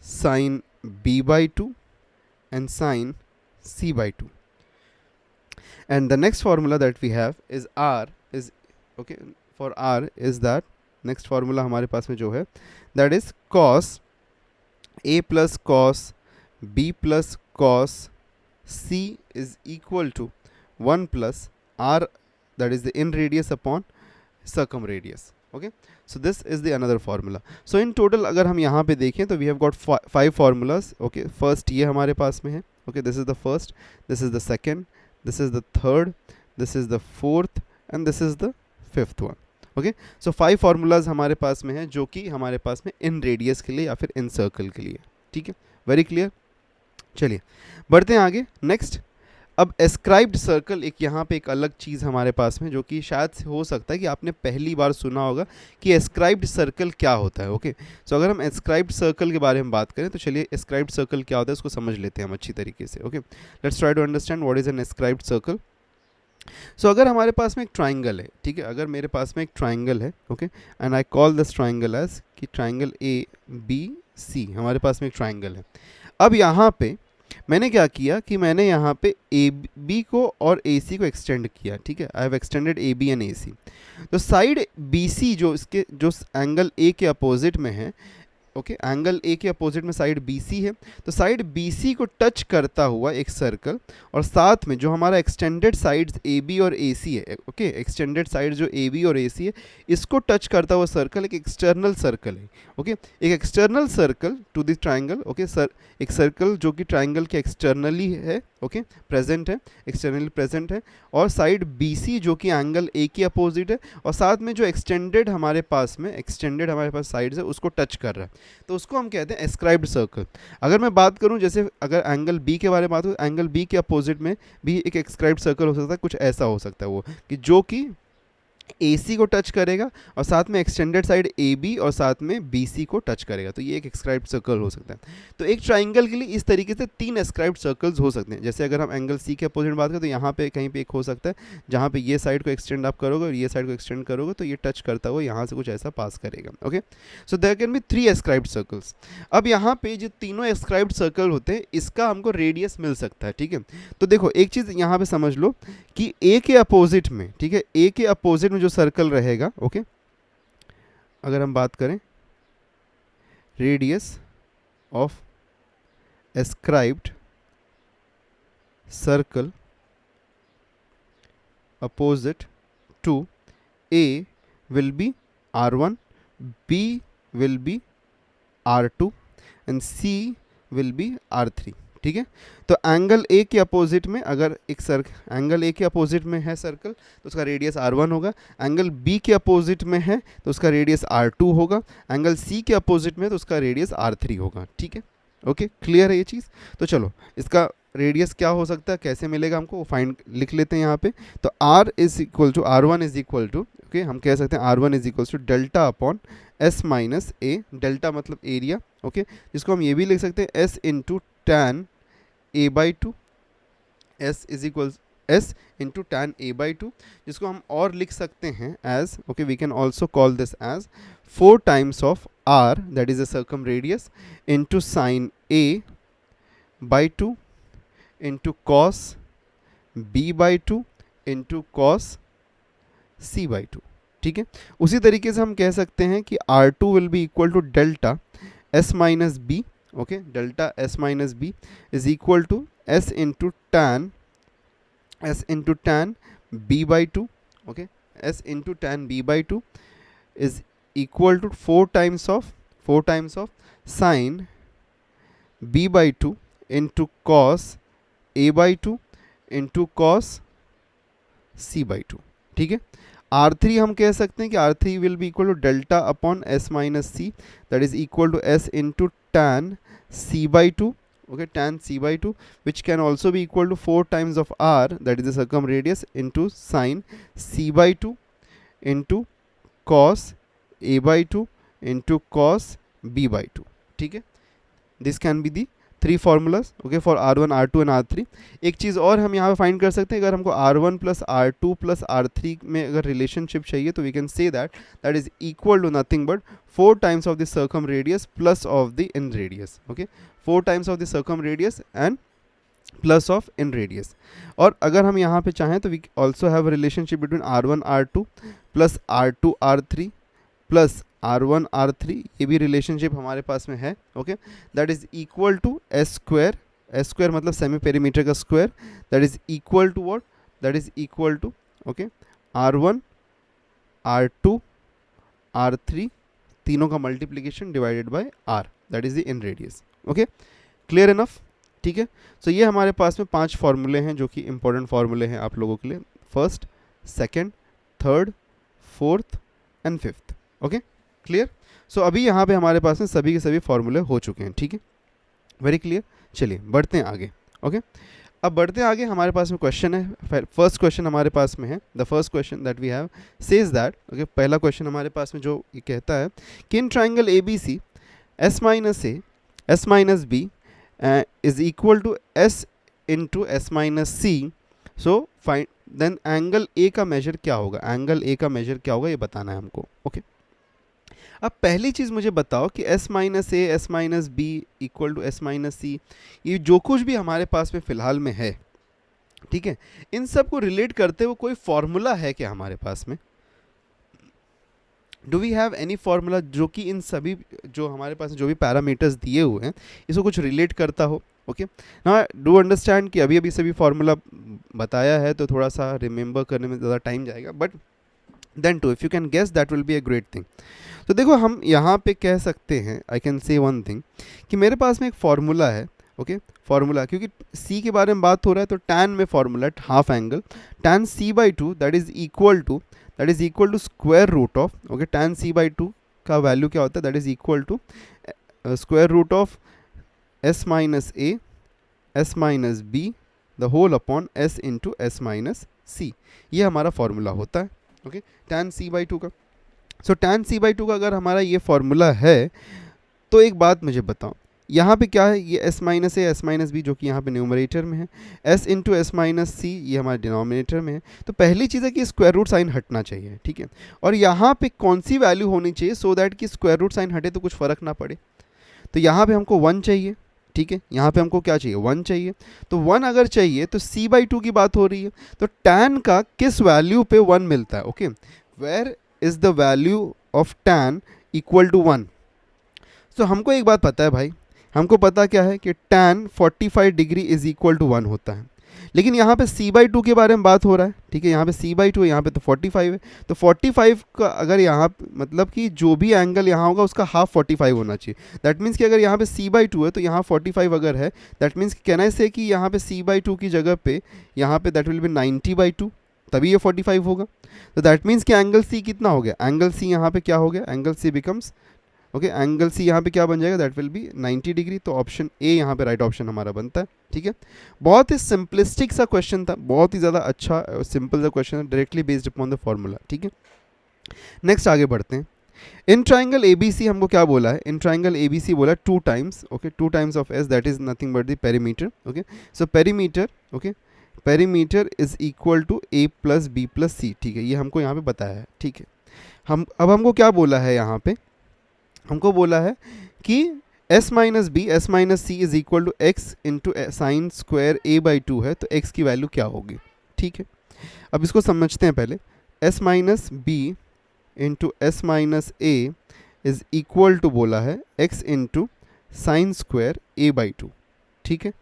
sine b by 2 and sin c by 2. And the next formula that we have is r is, okay, for r is that next formula हमारे पास में जो है that is cos a plus cos b plus cos c is equal to 1 plus r, that is the in radius upon circumradius. Okay, so this is the another formula. So in total अगर हम यहाँ पे देखें तो we have got 5 formulas. Okay, first ये हमारे पास में है, okay, this is the first, this is the second, this is the third, this is the fourth and this is the fifth one. Okay, so 5 formulas हमारे पास में है जो कि हमारे पास में in radius के लिए या फिर in circle के लिए, ठीक है, very clear. चलिए बढ़ते हैं आगे. नेक्स्ट, अब एस्क्राइब्ड सर्कल एक यहाँ पे एक अलग चीज़ हमारे पास में जो कि शायद से हो सकता है कि आपने पहली बार सुना होगा कि एस्क्राइब्ड सर्कल क्या होता है. ओके, सो अगर हम एस्क्राइब्ड सर्कल के बारे में बात करें तो चलिए एस्क्राइब्ड सर्कल क्या होता है उसको समझ लेते हैं हम अच्छी तरीके से. Okay, let's try to understand what is an escribed circle. So अगर हमारे पास में एक ट्राइंगल है, ठीक है, अगर मेरे पास में एक ट्राइंगल है, okay, and I call this triangle as कि ट्राइंगल ए बी सी, हमारे पास में एक ट्राइंगल है. अब यहाँ पे मैंने क्या किया कि मैंने यहाँ पे ए बी को और ए सी को एक्सटेंड किया, ठीक है, I have extended A B and A C. तो साइड बी सी जो इसके जो एंगल ए के अपोजिट में है, ओके, एंगल ए के अपोजिट में साइड बी सी है, तो साइड बी सी को टच करता हुआ एक सर्कल और साथ में जो हमारा एक्सटेंडेड साइड्स ए बी और ए सी है, ओके, एक्सटेंडेड साइड जो ए बी और ए सी है इसको टच करता हुआ सर्कल एक एक्सटर्नल सर्कल है. ओके, एक external circle to this triangle. Okay sir, एक सर्कल जो कि ट्राइंगल के एक्सटर्नली है, ओके, प्रेजेंट है, एक्सटर्नली प्रेजेंट है, और साइड बी सी जो कि एंगल ए के अपोजिट है, और साथ में जो एक्सटेंडेड हमारे पास साइड्स है उसको टच कर रहा है, तो उसको हम कहते हैं एस्क्राइब्ड सर्कल. अगर मैं बात करूं जैसे अगर एंगल बी के बारे में बात हो, एंगल बी के अपोजिट में भी एक एस्क्राइब्ड सर्कल हो सकता है, कुछ ऐसा हो सकता है वो कि जो कि AC को टच करेगा और साथ में एक्सटेंडेड साइड AB और साथ में BC को टच करेगा, तो ये एक एस्क्राइब्ड सर्कल हो सकता है. तो एक ट्राइंगल के लिए इस तरीके से 3 एस्क्राइब्ड सर्कल्स हो सकते हैं. जैसे अगर हम एंगल C के अपोजिट बात करें तो यहाँ पे कहीं पे एक हो सकता है जहाँ पे ये साइड को एक्सटेंड आप करोगे और ये साइड को एक्सटेंड करोगे तो ये टच करता हुआ यहाँ से कुछ ऐसा पास करेगा. Okay, so there can be 3 escribed circles. अब यहाँ पे जो तीनों एस्क्राइब्ड सर्कल होते हैं इसका हमको रेडियस मिल सकता है, ठीक है. तो देखो एक चीज़ यहाँ पे समझ लो कि A के अपोजिट में, ठीक है, A के अपोजिट में जो सर्कल रहेगा, ओके, अगर हम बात करें radius of escribed circle opposite to A will be R1, B will be R2 and C will be R3. ठीक है, तो एंगल ए के अपोजिट में अगर एक एंगल ए के अपोजिट में है सर्कल तो उसका रेडियस R1 होगा, एंगल बी के अपोजिट में है तो उसका रेडियस R2 होगा, एंगल सी के अपोजिट में तो उसका रेडियस R3 होगा. ठीक है, ओके, क्लियर है ये चीज़. तो चलो इसका रेडियस क्या हो सकता है, कैसे मिलेगा हमको, वो फाइंड लिख लेते हैं यहाँ पे. तो R is equal to R1 is equal to, okay, हम कह सकते हैं R1 is equal to delta upon S minus A. Delta मतलब एरिया, ओके, जिसको हम ये भी लिख सकते हैं S into tan A by 2, S is equal S into tan A by 2, जिसको हम और लिख सकते हैं as, okay, we can also call this as 4 times of R, that is the circum radius, into sine A by 2 into cos B by 2 into cos C by 2. ठीक है, उसी तरीके से हम कह सकते हैं कि R2 will be equal to delta S minus B, okay, delta S minus B is equal to S into tan B by 2, okay, S into tan B by 2 is equal to 4 times of sine B by 2 into cos A by 2 into cos C by 2. ठीक है, R3 हम कह सकते हैं कि R3 will be equal to delta upon S minus C, that is equal to S into tan C by 2, okay, tan C by 2, which can also be equal to 4 times of R, that is the circumradius, into sin C by 2 into cos A by 2 into cos B by 2, ठीक है. This can be the three formulas, okay, for R1, R2 and R3. एक चीज़ और हम यहाँ पे find कर सकते हैं, अगर हमको R1 plus R2 plus R3 में अगर रिलेशनशिप चाहिए तो we can say that is equal to nothing but 4 times of the circum radius plus of the in radius, okay, 4 times of the circum radius and plus of in radius. और अगर हम यहाँ पे चाहें तो we also have relationship between R1 R2 plus R2 R3 plus R1 R3, ये भी relationship हमारे पास में है, okay, that is equal to S square मतलब सेमी पेरीमीटर का square, that is equal to what, that is equal to, okay, R1 R2 R3 तीनों का multiplication divided by R, that is the in radius, okay, clear enough, ठीक है. सो ये हमारे पास में 5 फार्मूले हैं जो कि इंपॉर्टेंट फार्मूले हैं आप लोगों के लिए, first, second, third, fourth and fifth, okay, clear. So अभी यहाँ पे हमारे पास में सभी के सभी फार्मूले हो चुके हैं, ठीक है, वेरी क्लियर. चलिए बढ़ते हैं आगे, ओके. अब बढ़ते हैं आगे, हमारे पास में क्वेश्चन है. फर्स्ट क्वेश्चन हमारे पास में है, the first question that we have says that, okay, पहला क्वेश्चन हमारे पास में जो ये कहता है कि in triangle A B C S minus A S minus B is equal to S into S minus C, so find then angle A का मेजर क्या होगा, एंगल ए का मेजर क्या होगा ये बताना है हमको, ओके. अब पहली चीज़ मुझे बताओ कि s minus A S minus B equal to S minus C, ये जो कुछ भी हमारे पास में फ़िलहाल में है, ठीक है, इन सब को रिलेट करते हुए कोई फॉर्मूला है क्या हमारे पास में? Do we have any formula जो कि इन सभी जो हमारे पास जो भी पैरामीटर्स दिए हुए हैं इसको कुछ रिलेट करता हो, ओके. ना डू अंडरस्टैंड कि अभी अभी सभी फार्मूला बताया है तो थोड़ा सा रिमेंबर करने में ज़्यादा टाइम जाएगा, but then too if you can guess that will be a great thing. तो देखो हम यहाँ पे कह सकते हैं, I can say one thing कि मेरे पास में एक फार्मूला है, ओके, फार्मूला, क्योंकि सी के बारे में बात हो रहा है तो टैन में formula half angle tan C by two that is equal to square root of, okay, tan C by two का वैल्यू क्या होता है, that is equal to square root of S minus A S minus B the whole upon S into S minus C. ये हमारा formula होता है, okay, tan C by two का. So tan C by two का अगर हमारा ये formula है तो एक बात मुझे बताओ, यहाँ पे क्या है, ये S minus A S minus B जो कि यहाँ पे न्यूमरेटर में है, S into S minus C ये हमारे डिनोमिनेटर में है. तो पहली चीज़ है कि स्क्वायर रूट साइन हटना चाहिए, ठीक है, और यहाँ पे कौन सी वैल्यू होनी चाहिए सो दैट कि स्क्वायर रूट साइन हटे तो कुछ फ़र्क ना पड़े. तो यहाँ पे हमको 1 चाहिए, ठीक है, यहाँ पे हमको क्या चाहिए, 1 चाहिए. तो 1 अगर चाहिए तो c बाई 2 की बात हो रही है, तो tan का किस वैल्यू पे 1 मिलता है, okay, where is the value of tan equal to 1. So हमको एक बात पता है भाई, हमको पता क्या है कि tan 45 degree is equal to 1 होता है, लेकिन यहाँ पे c बाई 2 के बारे में बात हो रहा है, ठीक है, यहाँ पे c बाई 2 यहाँ पे तो 45 है. तो 45 का अगर यहाँ मतलब कि जो भी एंगल यहाँ होगा उसका हाफ 45 होना चाहिए. दैट मीन्स कि अगर यहाँ पे c बाई 2 है तो यहाँ 45 अगर है, that means can I say कि यहाँ पे c बाई 2 की जगह पे यहाँ पे दैट विल बी 90 बाई 2, तभी ये 45 होगा. तो दैट मीन्स कि एंगल c कितना हो गया, एंगल c यहाँ पे क्या हो गया, angle c becomes, okay, angle C यहाँ पे क्या बन जाएगा, दैट विल बी 90 डिग्री. तो ऑप्शन ए यहाँ पे राइट ऑप्शन हमारा बनता है, ठीक है. बहुत ही सिंपलिस्टिक सा क्वेश्चन था, बहुत ही ज़्यादा अच्छा सिंपल सा क्वेश्चन है, directly based upon the formula, ठीक है. नेक्स्ट आगे बढ़ते हैं. इन ट्राइंगल ए बी सी हमको क्या बोला है, in triangle A B C बोला 2 times, okay, 2 times of S that is nothing but the perimeter, okay. So perimeter, okay, perimeter is equal to A plus B plus C, ठीक है, ये हमको यहाँ पे बताया है, ठीक है. अब हमको क्या बोला है, यहाँ पे हमको बोला है कि s minus B S minus C is equal to X into sine square A by 2 है, तो x की वैल्यू क्या होगी, ठीक है. अब इसको समझते हैं पहले. s minus B into S minus A is equal to बोला है x into sine square A by 2, ठीक है.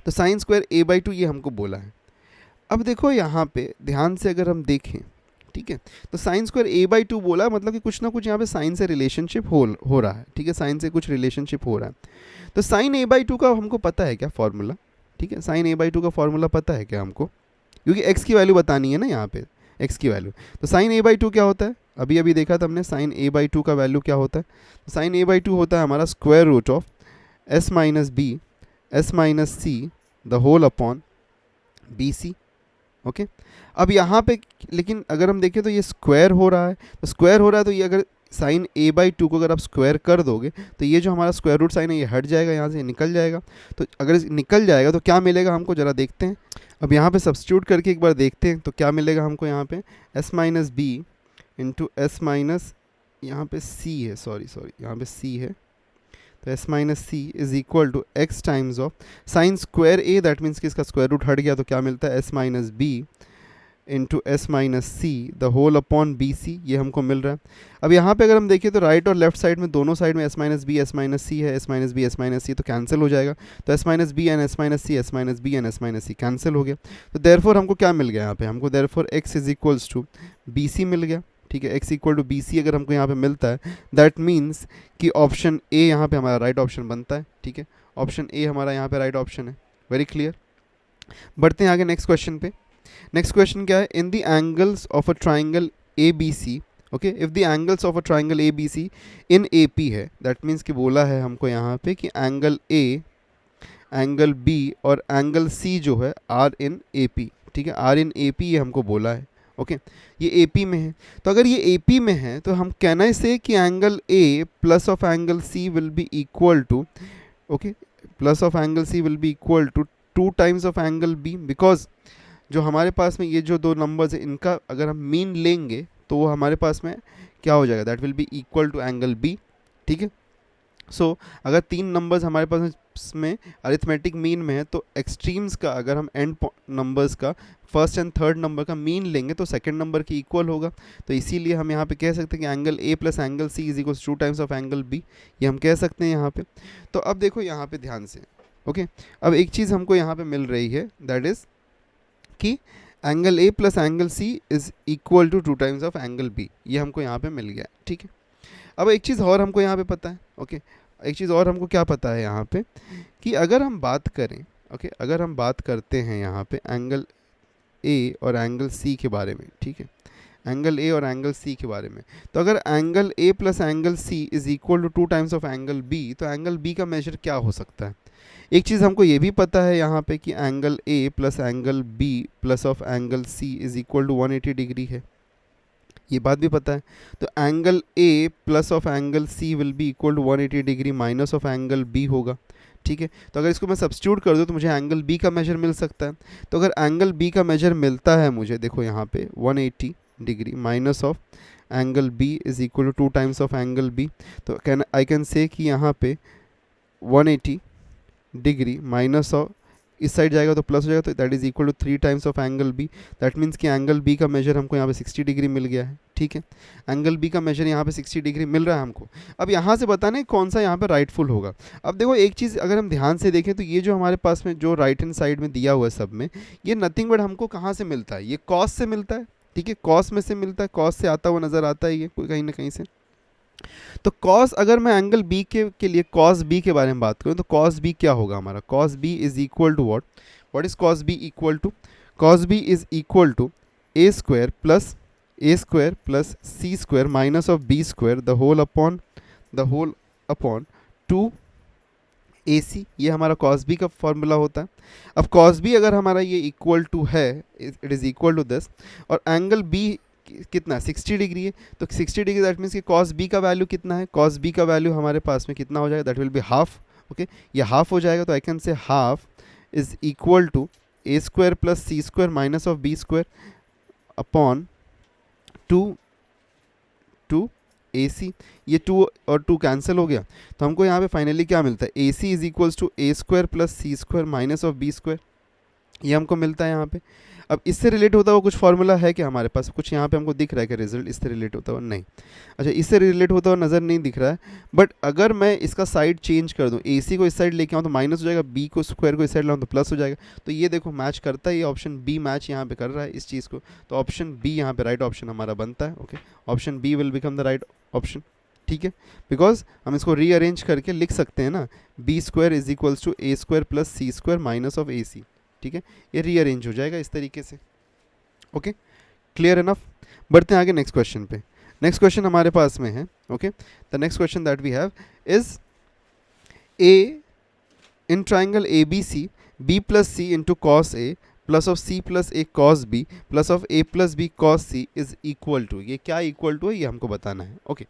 तो साइन स्क्वायर ए बाई 2 ये हमको बोला है. अब देखो यहाँ पे ध्यान से अगर हम देखें, ठीक है, तो साइन स्क्वायर ए बाई 2 बोला मतलब कि कुछ ना कुछ यहाँ पे साइन से रिलेशनशिप हो रहा है, ठीक है, साइन से कुछ रिलेशनशिप हो रहा है. तो साइन ए बाई 2 का हमको पता है क्या फॉर्मूला, ठीक है, साइन ए बाई 2 का फॉर्मूला पता है क्या हमको, क्योंकि एक्स की वैल्यू बतानी है ना यहाँ पे. एक्स की वैल्यू। तो साइन ए बाई टू क्या होता है, अभी अभी देखा था हमने, साइन ए बाई टू का वैल्यू क्या होता है। तो साइन ए बाई टू होता है हमारा square root of S minus B S minus C the whole upon B C. Okay, अब यहाँ पे लेकिन अगर हम देखें तो ये स्क्वायर हो रहा है, तो स्क्वायर हो रहा है तो ये अगर साइन ए बाई टू को अगर आप स्क्वायर कर दोगे तो ये जो हमारा स्क्वायर रूट साइन है ये हट जाएगा, यहाँ से निकल जाएगा। तो अगर निकल जाएगा तो क्या मिलेगा हमको, ज़रा देखते हैं। अब यहाँ पे सब्स्टिट्यूट करके एक बार देखते हैं तो क्या मिलेगा हमको यहाँ पे, S minus B into S minus, यहाँ पे सी है, सॉरी यहाँ पे सी है, तो S minus C is equal to X times of sine square A, that means कि इसका स्क्वायर रूट हट गया तो क्या मिलता है, S minus B into S minus C the whole upon B C, ये हमको मिल रहा है। अब यहाँ पे अगर हम देखें तो राइट और लेफ्ट साइड में दोनों साइड में S minus B S minus C है, S minus B S minus C तो कैंसिल हो जाएगा। तो S minus B and S minus C, S minus B and S minus C cancel हो गया। तो देयरफॉर हमको क्या मिल गया यहाँ पे, हमको therefore X is equals to B C मिल गया। ठीक है, X equal to B C अगर हमको यहाँ पे मिलता है, दैट मीन्स कि ऑप्शन ए यहाँ पे हमारा राइट ऑप्शन बनता है। ठीक है, ऑप्शन ए हमारा यहाँ पे राइट ऑप्शन है। Very clear. बढ़ते हैं आगे नेक्स्ट क्वेश्चन पे। नेक्स्ट क्वेश्चन क्या है, in the angles of a triangle A B C, okay, if the angles of a triangle A B C in A P है, दैट मीन्स कि बोला है हमको यहाँ पे कि एंगल ए, एंगल बी और एंगल सी जो है आर इन ए पी। ठीक है, आर इन ए पी ये हमको बोला है। ओके, ये ए पी में है, तो अगर ये ए पी में है तो हम कहना से कि angle A plus of angle C will be equal to, okay, plus of angle C will be equal to 2 times of angle B, because जो हमारे पास में ये जो दो नंबर्स है इनका अगर हम मीन लेंगे तो वो हमारे पास में क्या हो जाएगा, that will be equal to angle B. ठीक है, सो अगर 3 नंबर्स हमारे पास में अरिथमेटिक मीन में है तो एक्सट्रीम्स का अगर हम एंड नंबर्स का फर्स्ट एंड थर्ड नंबर का मीन लेंगे तो सेकंड नंबर की इक्वल होगा। तो इसीलिए हम यहाँ पे कह सकते हैं कि angle A plus angle C is equal 2 times of angle B, ये हम कह सकते हैं यहाँ पे। तो अब देखो यहाँ पे ध्यान से, ओके, अब एक चीज़ हमको यहाँ पे मिल रही है, दैट इज़ कि angle A plus angle C is equal to 2 times of angle B, ये हमको यहाँ पे मिल गया। ठीक है, अब एक चीज़ और हमको यहाँ पे पता है, ओके, एक चीज़ और हमको क्या पता है यहाँ पे कि अगर हम बात करें, ओके, अगर हम बात करते हैं यहाँ पे एंगल ए और एंगल सी के बारे में, ठीक है, एंगल ए और एंगल सी के बारे में, तो अगर angle A plus angle C is equal to 2 times of angle B, तो एंगल बी का मेजर क्या हो सकता है। एक चीज़ हमको ये भी पता है यहाँ पे कि angle A plus angle B plus of angle C is equal to 180 degree है, ये बात भी पता है। तो angle A plus of angle C will be equal to 180 degree minus of angle B होगा। ठीक है, तो अगर इसको मैं सब्स्टिट्यूट कर दूँ तो मुझे एंगल बी का मेजर मिल सकता है। तो अगर एंगल बी का मेजर मिलता है मुझे, देखो यहाँ पे 180 degree minus of angle B is equal to 2 times of angle B, तो आई कैन से कि यहाँ पे 180 डिग्री माइनस ऑफ, इस साइड जाएगा तो प्लस हो जाएगा, तो that is equal to 3 times of angle B. That means कि एंगल बी का मेजर हमको यहाँ पे 60 डिग्री मिल गया है। ठीक है, एंगल बी का मेजर यहाँ पे 60 डिग्री मिल रहा है हमको। अब यहाँ से बताना है कौन सा यहाँ पे राइटफुल होगा। अब देखो एक चीज़ अगर हम ध्यान से देखें तो ये जो हमारे पास में जो राइट हैंड साइड में दिया हुआ है सब में, ये नथिंग बट हमको कहाँ से मिलता है, ये कॉस से मिलता है। ठीक है, कॉस में से मिलता है, कॉस से आता हुआ नज़र आता है ये कहीं ना कहीं से। तो कॉस, अगर मैं एंगल बी के लिए कॉस बी के बारे में बात करूँ तो कॉस बी क्या होगा हमारा, cos B is equal to what is cos B equal to, cos B is equal to A square plus C square minus of B square the whole upon 2 A C, ये हमारा cos B का formula होता है। अब cos B अगर हमारा ये equal to है, it is equal to this, और एंगल बी कितना 60 डिग्री है, तो 60 डिग्री दैट मीन्स कि कॉस बी का वैल्यू कितना है, कॉस बी का वैल्यू हमारे पास में कितना हो जाएगा, that will be half. Okay, ये हाफ हो जाएगा, तो I can say half is equal to A square plus C square minus of B square upon 2 A C, ये 2 और 2 कैंसिल हो गया, तो हमको यहाँ पे फाइनली क्या मिलता है, A C is equals to A square plus C square minus of B square, ये हमको मिलता है यहाँ पे। अब इससे रिलेट होता हुआ कुछ फार्मूला है कि हमारे पास कुछ यहाँ पे हमको दिख रहा है कि रिजल्ट इससे रिलेट होता हुआ नहीं, अच्छा इससे रिलेट होता हुआ नज़र नहीं दिख रहा है, बट अगर मैं इसका साइड चेंज कर दूँ, ए सी को इस साइड लेके आऊँ तो माइनस हो जाएगा, बी को स्क्वायर को इस साइड लाऊँ तो प्लस हो जाएगा, तो ये देखो मैच करता है, ये ऑप्शन बी मैच यहाँ पे कर रहा है इस चीज़ को, तो ऑप्शन बी यहाँ पे राइट ऑप्शन हमारा बनता है। Okay, option B will become the right option. ठीक है, बिकॉज हम इसको रीअरेंज करके लिख सकते हैं ना, B square is equals to A square plus C square minus of A C. ठीक है, ये रीअरेंज हो जाएगा इस तरीके से। Okay, clear enough? बढ़ते हैं आगे नेक्स्ट क्वेश्चन पे। नेक्स्ट क्वेश्चन हमारे पास में है, okay, the next question that we have is a in triangle A B C B plus C into cos A plus of C plus A cos B plus of A plus B cos C is equal to, ये क्या equal to है ये हमको बताना है, okay.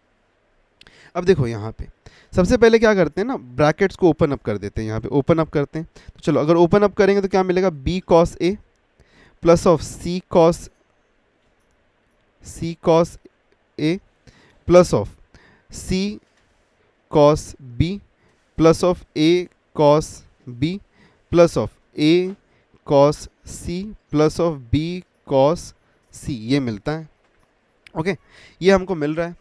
अब देखो यहाँ पे सबसे पहले क्या करते हैं ना, ब्रैकेट्स को ओपन अप कर देते हैं, यहाँ पे ओपन अप करते हैं। तो चलो अगर ओपन अप करेंगे तो क्या मिलेगा, B cos A plus of C cos A plus of C cos B plus of A cos B plus of A cos C plus of B cos C, ये मिलता है, ओके, ये हमको मिल रहा है।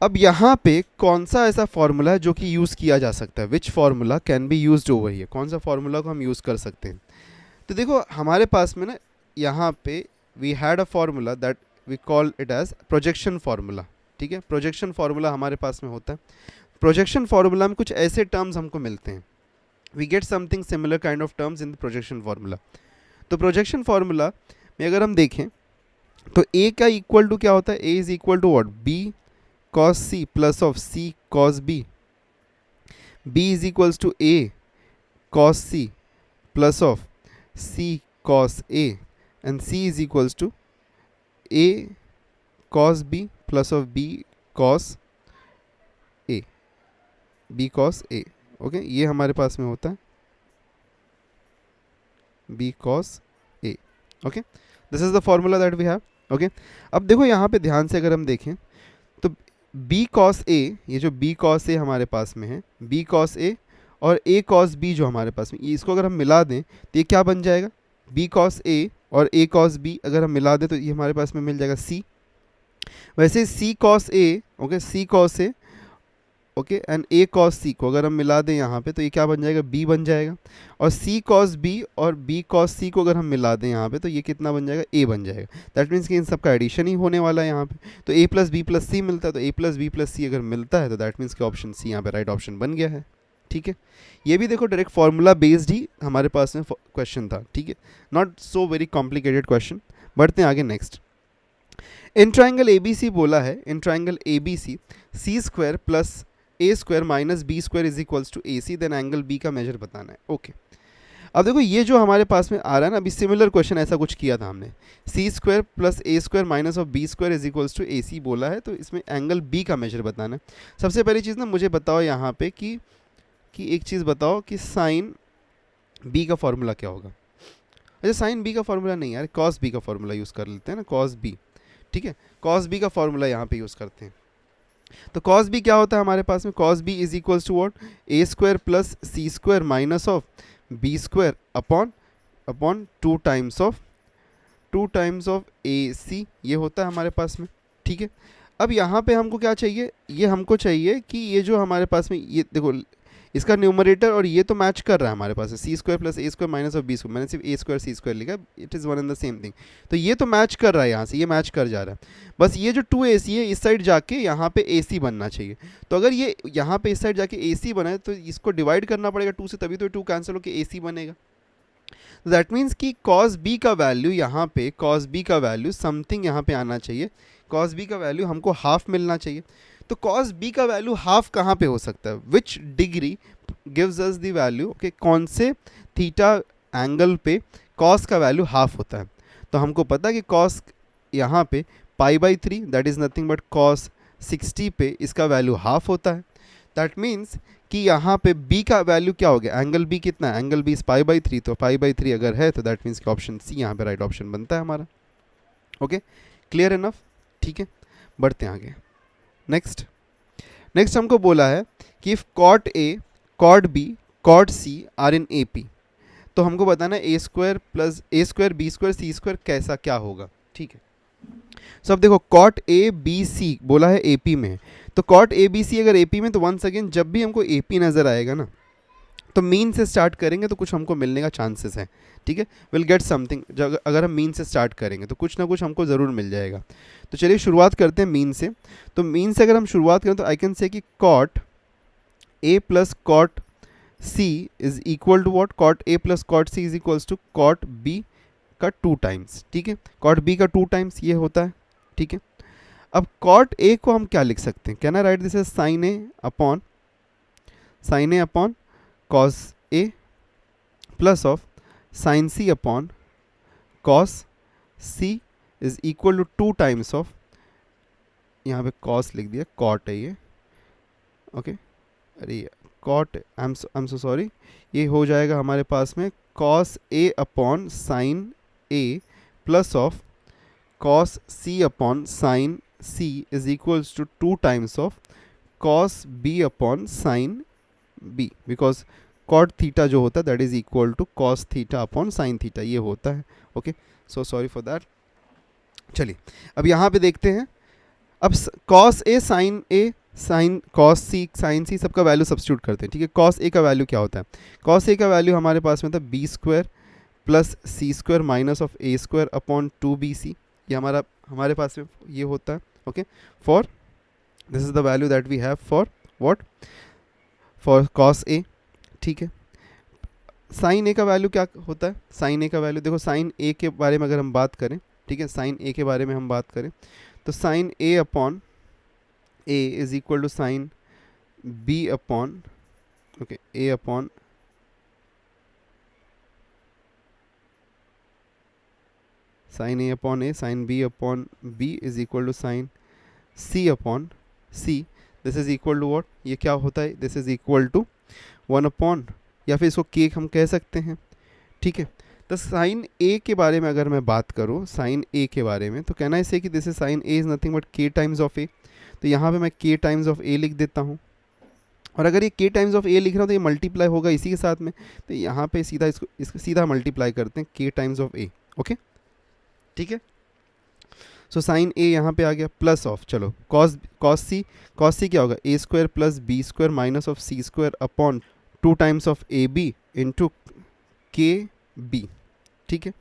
अब यहाँ पे कौन सा ऐसा फॉर्मूला है जो कि यूज़ किया जा सकता है, which formula can be used over here, कौन सा फॉर्मूला को हम यूज़ कर सकते हैं। तो देखो हमारे पास में ना यहाँ पे we had a formula that we call it as projection formula, ठीक है। प्रोजेक्शन फार्मूला हमारे पास में होता है। प्रोजेक्शन फार्मूला में कुछ ऐसे टर्म्स हमको मिलते हैं, we get something similar kind of terms in the projection formula. तो प्रोजेक्शन फार्मूला में अगर हम देखें तो ए का इक्वल टू क्या होता है, A is equal to what, B cos c plus of c cos b, b is equals to a cos c plus of c cos a, and c is equals to a cos b plus of b cos a, b cos a, okay, ये हमारे पास में होता है b cos a, okay, this is the formula that we have, okay. अब देखो यहाँ पे ध्यान से अगर हम देखें तो b cos a, ये जो b cos a हमारे पास में है, b cos a और a cos b जो हमारे पास में, इसको अगर हम मिला दें तो ये क्या बन जाएगा, b cos a और a cos b अगर हम मिला दें तो ये हमारे पास में मिल जाएगा c। वैसे c cos a, okay, c cos a, okay, and a cos c को अगर हम मिला दें यहाँ पे तो ये क्या बन जाएगा, b बन जाएगा। और c cos b और b cos c को अगर हम मिला दें यहाँ पे तो ये कितना बन जाएगा, a बन जाएगा। दैट मीन्स कि इन सब का एडिशन ही होने वाला है यहाँ पे। तो a प्लस बी प्लस सी मिलता है, तो a प्लस बी प्लस सी अगर मिलता है तो दैट मीन्स कि ऑप्शन सी यहाँ पे राइट ऑप्शन बन गया है, ठीक है। ये भी देखो डायरेक्ट फार्मूला बेस्ड ही हमारे पास में क्वेश्चन था, ठीक है, not so very complicated question. बढ़ते हैं आगे next. In triangle A B C बोला है, in triangle A B C C square plus A square minus B square is equals to A C, then angle B का measure बताना है, okay. अब देखो ये जो हमारे पास में आ रहा है ना, अभी सिमिलर क्वेश्चन ऐसा कुछ किया था हमने, C square plus A square minus of B square is equals to A C बोला है, तो इसमें एंगल बी का मेजर बताना है। सबसे पहली चीज़ ना मुझे बताओ यहाँ पे कि एक चीज़ बताओ कि साइन बी का फॉर्मूला क्या होगा। अच्छा, साइन बी का फॉर्मूला नहीं यार, कॉस बी का फॉर्मूला यूज़ कर लेते हैं ना, कॉस बी, ठीक है, कॉस बी का फॉर्मूला यहाँ पे यूज़ करते हैं। तो कॉस बी क्या होता है हमारे पास में, cos B is equals to what, A square plus C square minus of B square upon two times of A C, ये होता है हमारे पास में, ठीक है। अब यहाँ पे हमको क्या चाहिए, ये हमको चाहिए कि ये जो हमारे पास में, ये देखो इसका न्यूमरेटर और ये तो मैच कर रहा है हमारे पास, C square plus A square minus of B square, मैंने सिर्फ ए स्क्वायर सी स्क्वायर लिखा, it is one and the same thing. तो ये तो मैच कर रहा है, यहाँ से ये मैच कर जा रहा है, बस ये जो 2ac है इस साइड जाके यहाँ पे ac बनना चाहिए। तो अगर ये यहाँ पे इस साइड जाके ac बना है तो इसको डिवाइड करना पड़ेगा 2 से, तभी तो 2 कैंसिल होकर ac बनेगा। दैट मीन्स कि cos b का वैल्यू यहाँ पे, cos b का वैल्यू समथिंग यहाँ पे आना चाहिए, cos b का वैल्यू हमको हाफ मिलना चाहिए। तो cos b का वैल्यू हाफ कहाँ पे हो सकता है, विच degree gives us the value, okay, कौन से थीटा एंगल पे cos का वैल्यू हाफ होता है। तो हमको पता है कि cos यहाँ पे π/3 that is nothing but cos 60 पे इसका वैल्यू हाफ होता है। दैट मीन्स कि यहाँ पे b का वैल्यू क्या हो गया, एंगल b कितना है, एंगल b इज π/3, तो π/3 अगर है तो दैट मीन्स कि ऑप्शन सी यहाँ पे राइट ऑप्शन बनता है हमारा, ओके, क्लियर इनफ, ठीक है। बढ़ते हैं आगे नेक्स्ट हमको बोला है कि if cot a cot b cot c are in A P, तो हमको बताना है A square plus A square B square C square कैसा क्या होगा, ठीक है। सो अब देखो cot a b c बोला है ए पी में, तो cot a b c अगर ए पी में, तो वंस अगेन जब भी हमको ए पी नज़र आएगा ना तो मीन से स्टार्ट करेंगे तो कुछ हमको मिलने का चांसेस है, ठीक है, विल गेट समथिंग। अगर हम मीन से स्टार्ट करेंगे तो कुछ ना कुछ हमको ज़रूर मिल जाएगा। तो चलिए शुरुआत करते हैं मीन से। तो मीन से अगर हम शुरुआत करें तो आई कैन से कि cot a plus cot c is equal to what, cot a plus cot c is equals to cot b का 2 टाइम्स, ठीक है, कॉट बी का 2 टाइम्स ये होता है, ठीक है। अब कॉट ए को हम क्या लिख सकते हैं, can I write this as sine A upon cos A plus of sine C upon cos C is equal to 2 times of, यहाँ पे कॉस लिख दिया, कॉट है ये, ओके, अरे cot, I am so sorry, ये हो जाएगा हमारे पास में cos A upon sine A plus of cos C upon sine C is equals to 2 times of cos B upon sine B, because cot theta जो होता है that is equal to cos theta upon sine theta, ये होता है, okay, so sorry for that. चलिए अब यहाँ पे देखते हैं, अब कॉस ए साइन कॉस सी साइन सी सबका वैल्यू सब्स्टिट्यूट करते हैं, ठीक है। कॉस ए का वैल्यू क्या होता है, कॉस ए का वैल्यू हमारे पास में था B square plus C square minus of A square upon 2bc, ये हमारे पास में ये होता है, okay, for this is the value that we have for what, for cos A, ठीक है। साइन ए का वैल्यू क्या होता है, साइन ए का वैल्यू देखो, साइन ए के बारे में अगर हम बात करें, ठीक है, साइन ए के बारे में हम बात करें तो sine A upon A is equal to sine B upon, okay, A upon sine A upon A, sine B upon B is equal to sine C upon C, this is equal to what, ये क्या होता है, this is equal to 1 upon, या फिर इसको के हम कह सकते हैं, ठीक है। तो साइन ए के बारे में अगर मैं बात करूँ, साइन ए के बारे में, तो कहना इसे कि this is sine A is nothing but के टाइम्स ऑफ ए, तो यहाँ पे मैं के टाइम्स ऑफ ए लिख देता हूँ, और अगर ये के टाइम्स ऑफ ए लिख रहा हूँ तो ये मल्टीप्लाई होगा इसी के साथ में, तो यहाँ पे सीधा इसको सीधा मल्टीप्लाई करते हैं के टाइम्स ऑफ ए, ओके, ठीक है। सो साइन ए यहाँ पे आ गया प्लस ऑफ, चलो कॉस सी क्या होगा, A square plus B square minus of C square upon 2 times of A B into के बी, ठीक है,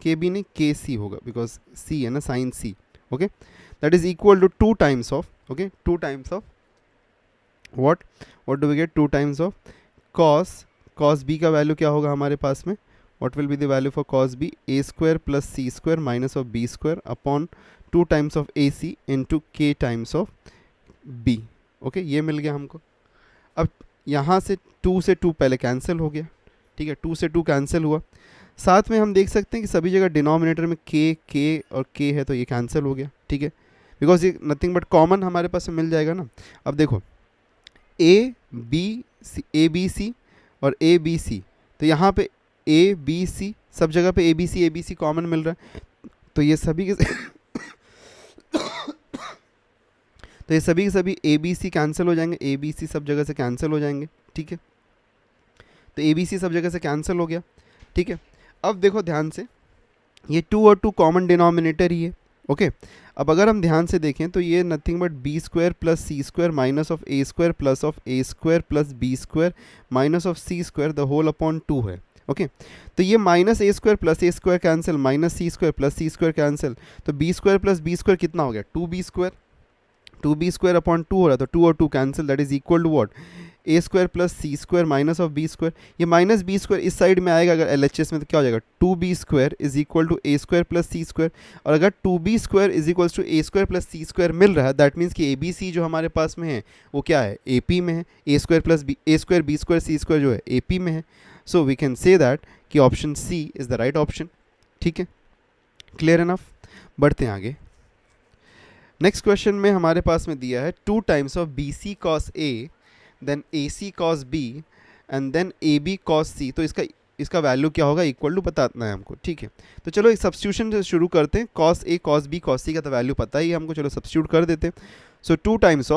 के बी नहीं के सी होगा, बिकॉज सी है ना, sine C, okay, that is equal to 2 times of, okay, 2 times of what do we get, 2 times of cos b का वैल्यू क्या होगा हमारे पास में, what will be the value for cos b, a square plus c square minus of b square upon 2 times of ac into k times of b, okay, ये मिल गया हमको। अब यहाँ से 2 से 2 पहले कैंसिल हो गया, ठीक है, 2 से 2 कैंसिल हुआ, साथ में हम देख सकते हैं कि सभी जगह डिनोमिनेटर में k और k है, तो ये कैंसिल हो गया, ठीक है, बिकॉज ये नथिंग बट कॉमन हमारे पास में मिल जाएगा ना। अब देखो ए बी सी और ए बी सी, तो यहाँ पे ए बी सी सब जगह पे ए बी सी कॉमन मिल रहा है, तो ये सभी के तो ये सभी के सभी ए बी सी कैंसिल हो जाएंगे, ए बी सी सब जगह से कैंसिल हो जाएंगे, ठीक है, तो ए बी सी सब जगह से कैंसिल हो गया, ठीक है। अब देखो ध्यान से, ये 2 और 2 कॉमन डिनोमिनेटर ही है, ओके। अब अगर हम ध्यान से देखें तो ये nothing but B square plus C square minus of A square plus of A square plus B square minus of C square the whole upon 2 है, ओके। तो ये minus A square cancel, minus C square plus C square cancel, तो B square plus B square कितना हो गया, 2b square upon 2 हो रहा है, तो 2 और 2 cancel, that is equal to what, A square plus C square minus of B square, ये माइनस बी स्क्वायर इस साइड में आएगा अगर LHS में, तो क्या हो जाएगा, 2b square is equal to A square plus C square, और अगर 2b square is equal to A square plus C square मिल रहा है, दैट मीन्स कि ABC जो हमारे पास में है वो क्या है, AP में है, A square B square C square जो है AP में है, so we can say that कि option C is the right option, ठीक है, क्लियर इनफ। बढ़ते हैं आगे, नेक्स्ट क्वेश्चन में हमारे पास में दिया है 2 times of BC cos A then AC cos B and then AB cos C, तो इसका वैल्यू क्या होगा, इक्वल टू बताना है हमको, ठीक है। तो चलो एक सब्स्टिट्यूशन से शुरू करते हैं, cos A cos B cos C का तो वैल्यू पता ही है हमको, चलो सब्स्टिट्यूट कर देते हैं। So 2 times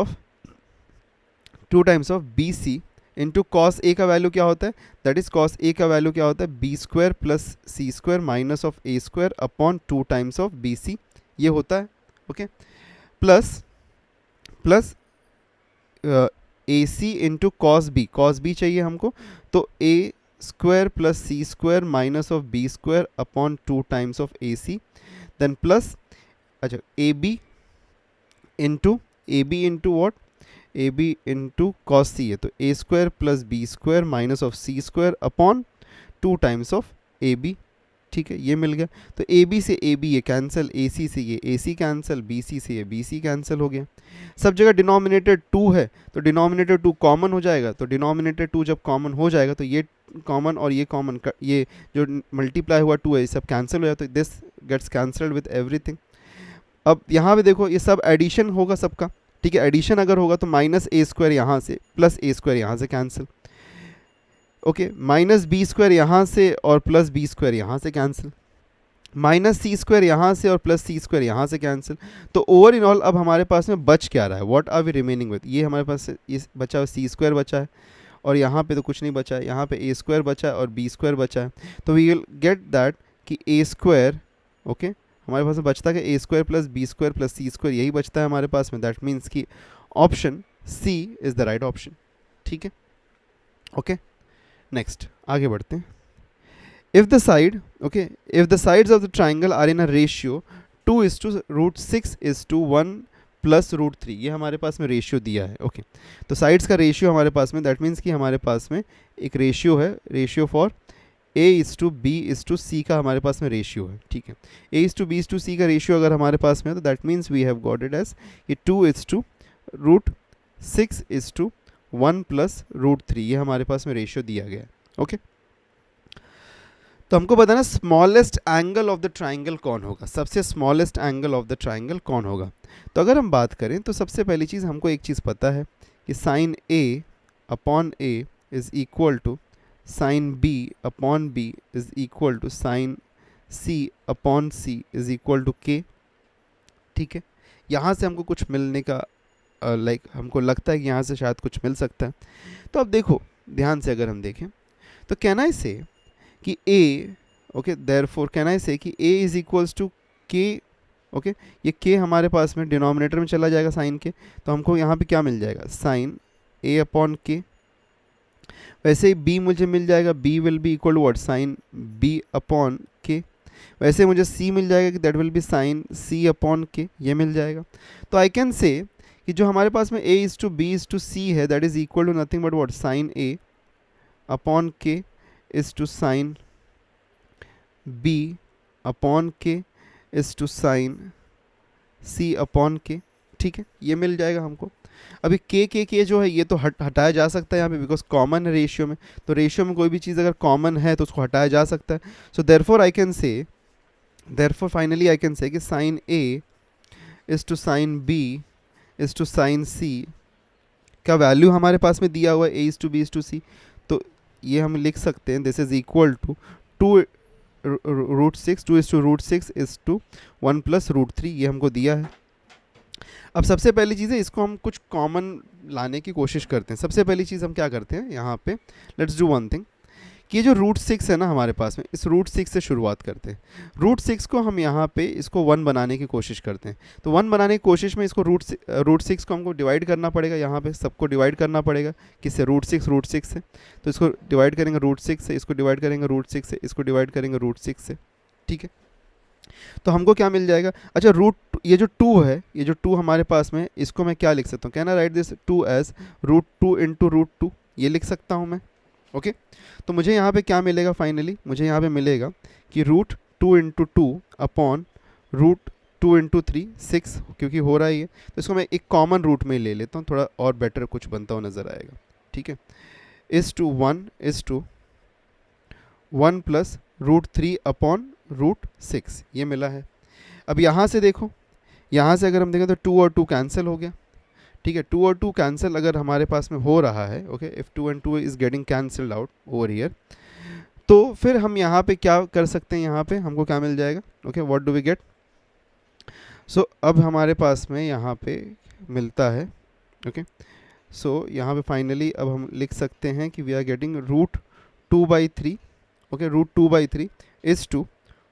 of BC into cos A का वैल्यू क्या होता है, दैट इज cos A का वैल्यू क्या होता है, B square plus C square minus of A square upon 2 times of BC, ये होता है, ओके, plus AC into cos B चाहिए हमको, तो A square plus C square minus of B square upon 2 times of AC, then plus अच्छा ए B into what, A B into cos C है, तो A square plus B square minus of C square upon 2 times of AB, ठीक है, ये मिल गया। तो A B से A B ये कैंसिल, ए सी से ये ए सी कैंसिल, बी सी से ये बी सी कैंसिल हो गया। सब जगह डिनोमिनेटर 2 है तो डिनोमिनेटर 2 कॉमन हो जाएगा, तो डिनोमिनेटर 2 जब कॉमन हो जाएगा तो ये कॉमन और ये कॉमन, ये जो मल्टीप्लाई हुआ 2 है ये सब कैंसिल हो जाए, तो this gets cancelled with everything. अब यहाँ पे देखो ये सब एडिशन होगा सबका, ठीक है, एडिशन अगर होगा तो माइनस ए स्क्वायर यहाँ से प्लस ए स्क्वायर यहाँ से cancel, okay, minus B square यहाँ से और प्लस बी स्क्वायर यहाँ से कैंसिल, माइनस सी स्क्वायर यहाँ से और प्लस सी स्क्वायर यहाँ से कैंसिल। तो ओवर इन ऑल अब हमारे पास में बच क्या रहा है, what are we remaining with, ये हमारे पास ये बचा है सी स्क्वायर बचा है, और यहाँ पे तो कुछ नहीं बचा है, यहाँ पे ए स्क्वायर बचा है और बी स्क्वायर बचा है। तो वी विल गेट दैट कि ए स्क्वायर, ओके, हमारे पास में बचता है A square plus B square plus C square, यही बचता है हमारे पास में। दैट मीन्स कि option C is the right option, ठीक है, ओके। नेक्स्ट आगे बढ़ते हैं। If the side, okay, if the sides of the triangle are in a ratio 2:√6:1 plus √3, ये हमारे पास में रेशियो दिया है, ओके। तो साइड्स का रेशियो हमारे पास में, दैट मीन्स कि हमारे पास में एक रेशियो है, रेशियो फॉर A:B:C का हमारे पास में रेशियो है, ठीक है। A:B:C का रेशियो अगर हमारे पास में है तो that means we have got it as कि 2:√6:1 प्लस √3, ये हमारे पास में रेशियो दिया गया है, ओके। तो हमको बताना smallest angle of the triangle कौन होगा, सबसे smallest angle of the triangle कौन होगा। तो अगर हम बात करें तो सबसे पहली चीज़ हमको एक चीज़ पता है कि sine A upon A is equal to sine B upon B is equal to sine C upon C is equal to K, ठीक है। यहाँ से हमको कुछ मिलने का हमको लगता है कि यहाँ से शायद कुछ मिल सकता है। तो अब देखो ध्यान से अगर हम देखें तो कैन आई से कि A, okay, therefore can I say कि A is equals to K, okay, ये K हमारे पास में डिनोमिनेटर में चला जाएगा साइन के, तो हमको यहाँ पे क्या मिल जाएगा, साइन A अपॉन K। वैसे ही B मुझे मिल जाएगा, B will be equal to what, sine B upon K। वैसे मुझे C मिल जाएगा कि that will be sine C upon K, ये मिल जाएगा। तो आई कैन से कि जो हमारे पास में A:B:C है that is equal to nothing but what, sine A upon K is to sin B upon K is to sin C upon K, ठीक है, ये मिल जाएगा हमको। अभी K जो है ये तो हटाया जा सकता है यहाँ पे, बिकॉज कॉमन है रेशियो में, तो रेशियो में कोई भी चीज़ अगर कॉमन है तो उसको हटाया जा सकता है। सो देयरफॉर आई कैन से, therefore finally I can say कि sine A is to sin B is to sin C का वैल्यू हमारे पास में दिया हुआ है A:B:C, तो ये हम लिख सकते हैं this is equal to 2√6 plus √3, ये हमको दिया है। अब सबसे पहली चीज़ है इसको हम कुछ कॉमन लाने की कोशिश करते हैं। सबसे पहली चीज़ हम क्या करते हैं यहाँ पे, लेट्स डू वन थिंग कि ये जो √6 है ना हमारे पास में, इस √6 से शुरुआत करते हैं। √6 को हम यहाँ पे इसको 1 बनाने की कोशिश करते हैं। तो 1 बनाने की कोशिश में इसको √6 को हमको डिवाइड करना पड़ेगा, यहाँ पे सबको डिवाइड करना पड़ेगा किससे, √6 से। तो इसको डिवाइड करेंगे √6 से, इसको डिवाइड करेंगे √6 से, इसको डिवाइड करेंगे √6 से, ठीक है। तो हमको क्या मिल जाएगा, अच्छा ये जो 2 है, ये जो 2 हमारे पास में, इसको मैं क्या लिख सकता हूँ, can I write this 2 as √2 into √2, ये लिख सकता हूँ मैं, ओके। तो मुझे यहाँ पे क्या मिलेगा फाइनली, मुझे यहाँ पे मिलेगा कि √2 इंटू 2 अपॉन √2 इंटू 3 6, क्योंकि हो रहा ही है तो इसको मैं एक कॉमन रूट में ले लेता हूँ, थोड़ा और बेटर कुछ बनता हुआ नज़र आएगा, ठीक है। इस टू 1 प्लस √3 अपॉन √6, ये मिला है। अब यहाँ से देखो, यहाँ से अगर हम देखें तो 2 और 2 कैंसिल हो गया, ठीक है। 2 और 2 कैंसिल अगर हमारे पास में हो रहा है, okay, if 2 and 2 is getting cancelled out over here, तो फिर हम यहाँ पे क्या कर सकते हैं, यहाँ पे हमको क्या मिल जाएगा, okay, what do we get. So अब हमारे पास में यहाँ पे मिलता है, ओके। सो यहाँ पे फाइनली अब हम लिख सकते हैं कि we are getting √2/3, okay, √2/3 is to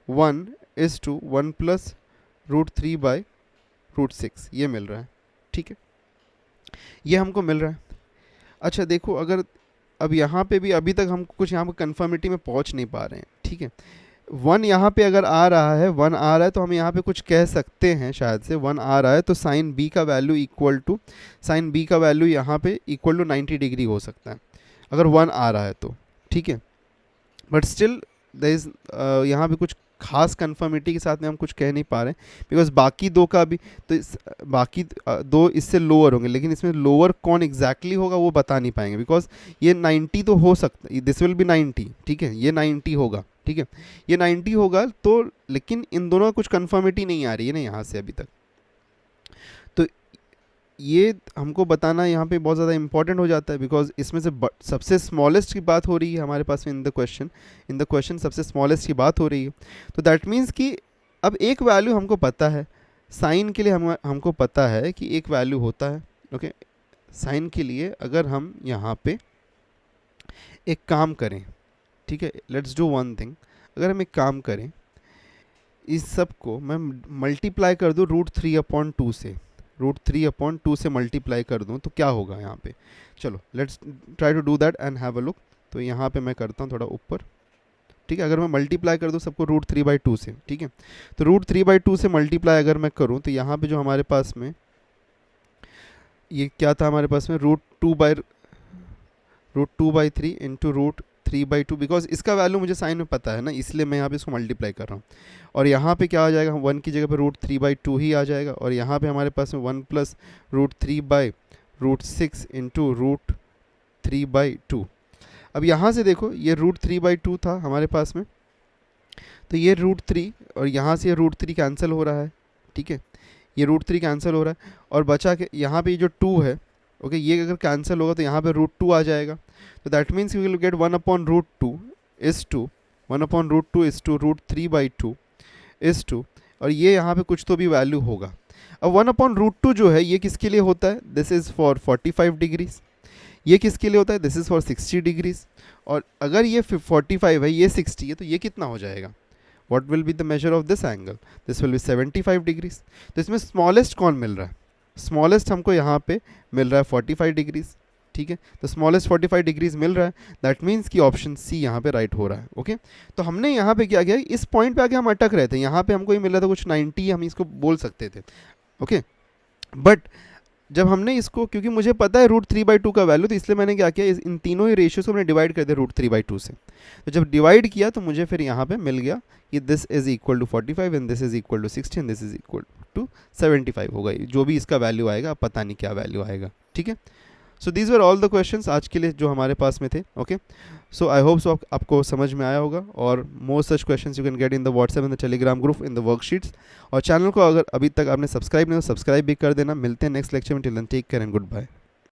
1 plus √3/√6, ये मिल रहा है, ठीक है, ये हमको मिल रहा है। अच्छा देखो, अगर अब यहाँ पे भी अभी तक हम कुछ यहाँ पे कन्फर्मिटी में पहुँच नहीं पा रहे हैं, ठीक है। 1 यहाँ पे अगर आ रहा है, 1 आ रहा है तो हम यहाँ पे कुछ कह सकते हैं, शायद से 1 आ रहा है तो साइन B का value equal to, sine B का वैल्यू यहाँ पे इक्वल टू 90 डिग्री हो सकता है अगर 1 आ रहा है तो, ठीक है। बट स्टिल देयर इज़ यहाँ पे कुछ खास कन्फर्मिटी के साथ में हम कुछ कह नहीं पा रहे हैं, बिकॉज बाकी दो का भी तो बाकी दो इससे लोअर होंगे, लेकिन इसमें लोअर कौन एग्जैक्टली होगा वो बता नहीं पाएंगे, बिकॉज ये 90 तो हो सकता है, दिस विल बी 90, ठीक है, ये 90 होगा, ठीक है, ये 90 होगा तो, लेकिन इन दोनों का कुछ कन्फर्मिटी नहीं आ रही है ना यहाँ से अभी तक। तो ये हमको बताना यहाँ पे बहुत ज़्यादा इंपॉर्टेंट हो जाता है, बिकॉज इसमें से सबसे स्मॉलेस्ट की बात हो रही है हमारे पास में इन द क्वेश्चन सबसे स्मॉलेस्ट की बात हो रही है। तो दैट मीन्स कि अब एक वैल्यू हमको पता है, साइन के लिए हमको पता है कि एक वैल्यू होता है, ओके। साइन के लिए अगर हम यहाँ पे एक काम करें, ठीक है, लेट्स डू वन थिंग, अगर हम एक काम करें, इस सब को मैं मल्टीप्लाई कर दूँ √3/2 से, √3/2 से मल्टीप्लाई कर दूँ तो क्या होगा यहाँ पे। चलो let's try to do that and have a look. तो यहाँ पे मैं करता हूँ थोड़ा ऊपर, ठीक है, अगर मैं मल्टीप्लाई कर दूँ सबको √3/2 से, ठीक है, तो √3/2 से मल्टीप्लाई अगर मैं करूँ तो यहाँ पे जो हमारे पास में ये क्या था, हमारे पास में √2/3 इंटू √3/2, बिकॉज इसका वैल्यू मुझे साइन में पता है ना, इसलिए मैं यहाँ पे इसको मल्टीप्लाई कर रहा हूँ। और यहाँ पे क्या आ जाएगा, 1 की जगह पे √3/2 ही आ जाएगा, और यहाँ पे हमारे पास में 1 + √3/6 इंटू √3/2। अब यहाँ से देखो ये √3/2 था हमारे पास में, तो ये √3 और यहाँ से ये √3 कैंसिल हो रहा है, ठीक है, ये √3 कैंसिल हो रहा है, और बचा के यहाँ पे ये जो 2 है, ओके, ये अगर कैंसिल होगा तो यहाँ पे √2 आ जाएगा। तो that means you will get 1/√2 is to 1/√2 is to √3/2 is to, और ये यहाँ पे कुछ तो भी वैल्यू होगा। अब 1/√2 जो है ये किसके लिए होता है, दिस इज़ फॉर 45 डिग्रीज, ये किसके लिए होता है, दिस इज़ फॉर 60 डिग्रीज, और अगर ये 45 है ये 60 है तो ये कितना हो जाएगा, what will be the measure of this angle, this will B 75 degrees. तो इसमें स्मॉलेस्ट कौन मिल रहा है, स्मॉलेस्ट हमको यहाँ पे मिल रहा है 45 डिग्रीज, ठीक है, तो स्मॉलेस्ट 45 डिग्रीज मिल रहा है, दैट मीन्स कि ऑप्शन सी यहाँ पे राइट हो रहा है, ओके। तो हमने यहाँ पे क्या किया, इस पॉइंट पे आके हम अटक रहे थे, यहाँ पे हमको ये मिल रहा था कुछ 90, हम इसको बोल सकते थे, ओके, बट जब हमने इसको, क्योंकि मुझे पता है √3/2 का वैल्यू, तो इसलिए मैंने क्या किया, इन तीनों ही रेशियोज को मैंने डिवाइड कर दिया √3/2 से। तो जब डिवाइड किया तो मुझे फिर यहाँ पे मिल गया कि this is equal to 45 and this is equal to 60 and this is equal to 75 होगा, जो भी इसका वैल्यू आएगा, अब पता नहीं क्या वैल्यू आएगा, ठीक है। So these were all the questions आज के लिए जो हमारे पास में थे, okay. So I hope so आपको समझ में आया होगा, और more such questions you can get in the WhatsApp in the Telegram group in the worksheets. और चैनल को अगर अभी तक आपने सब्सक्राइब नहीं तो सब्सक्राइब भी कर देना। मिलते हैं नेक्स्ट लेक्चर में, till then take care and good bye.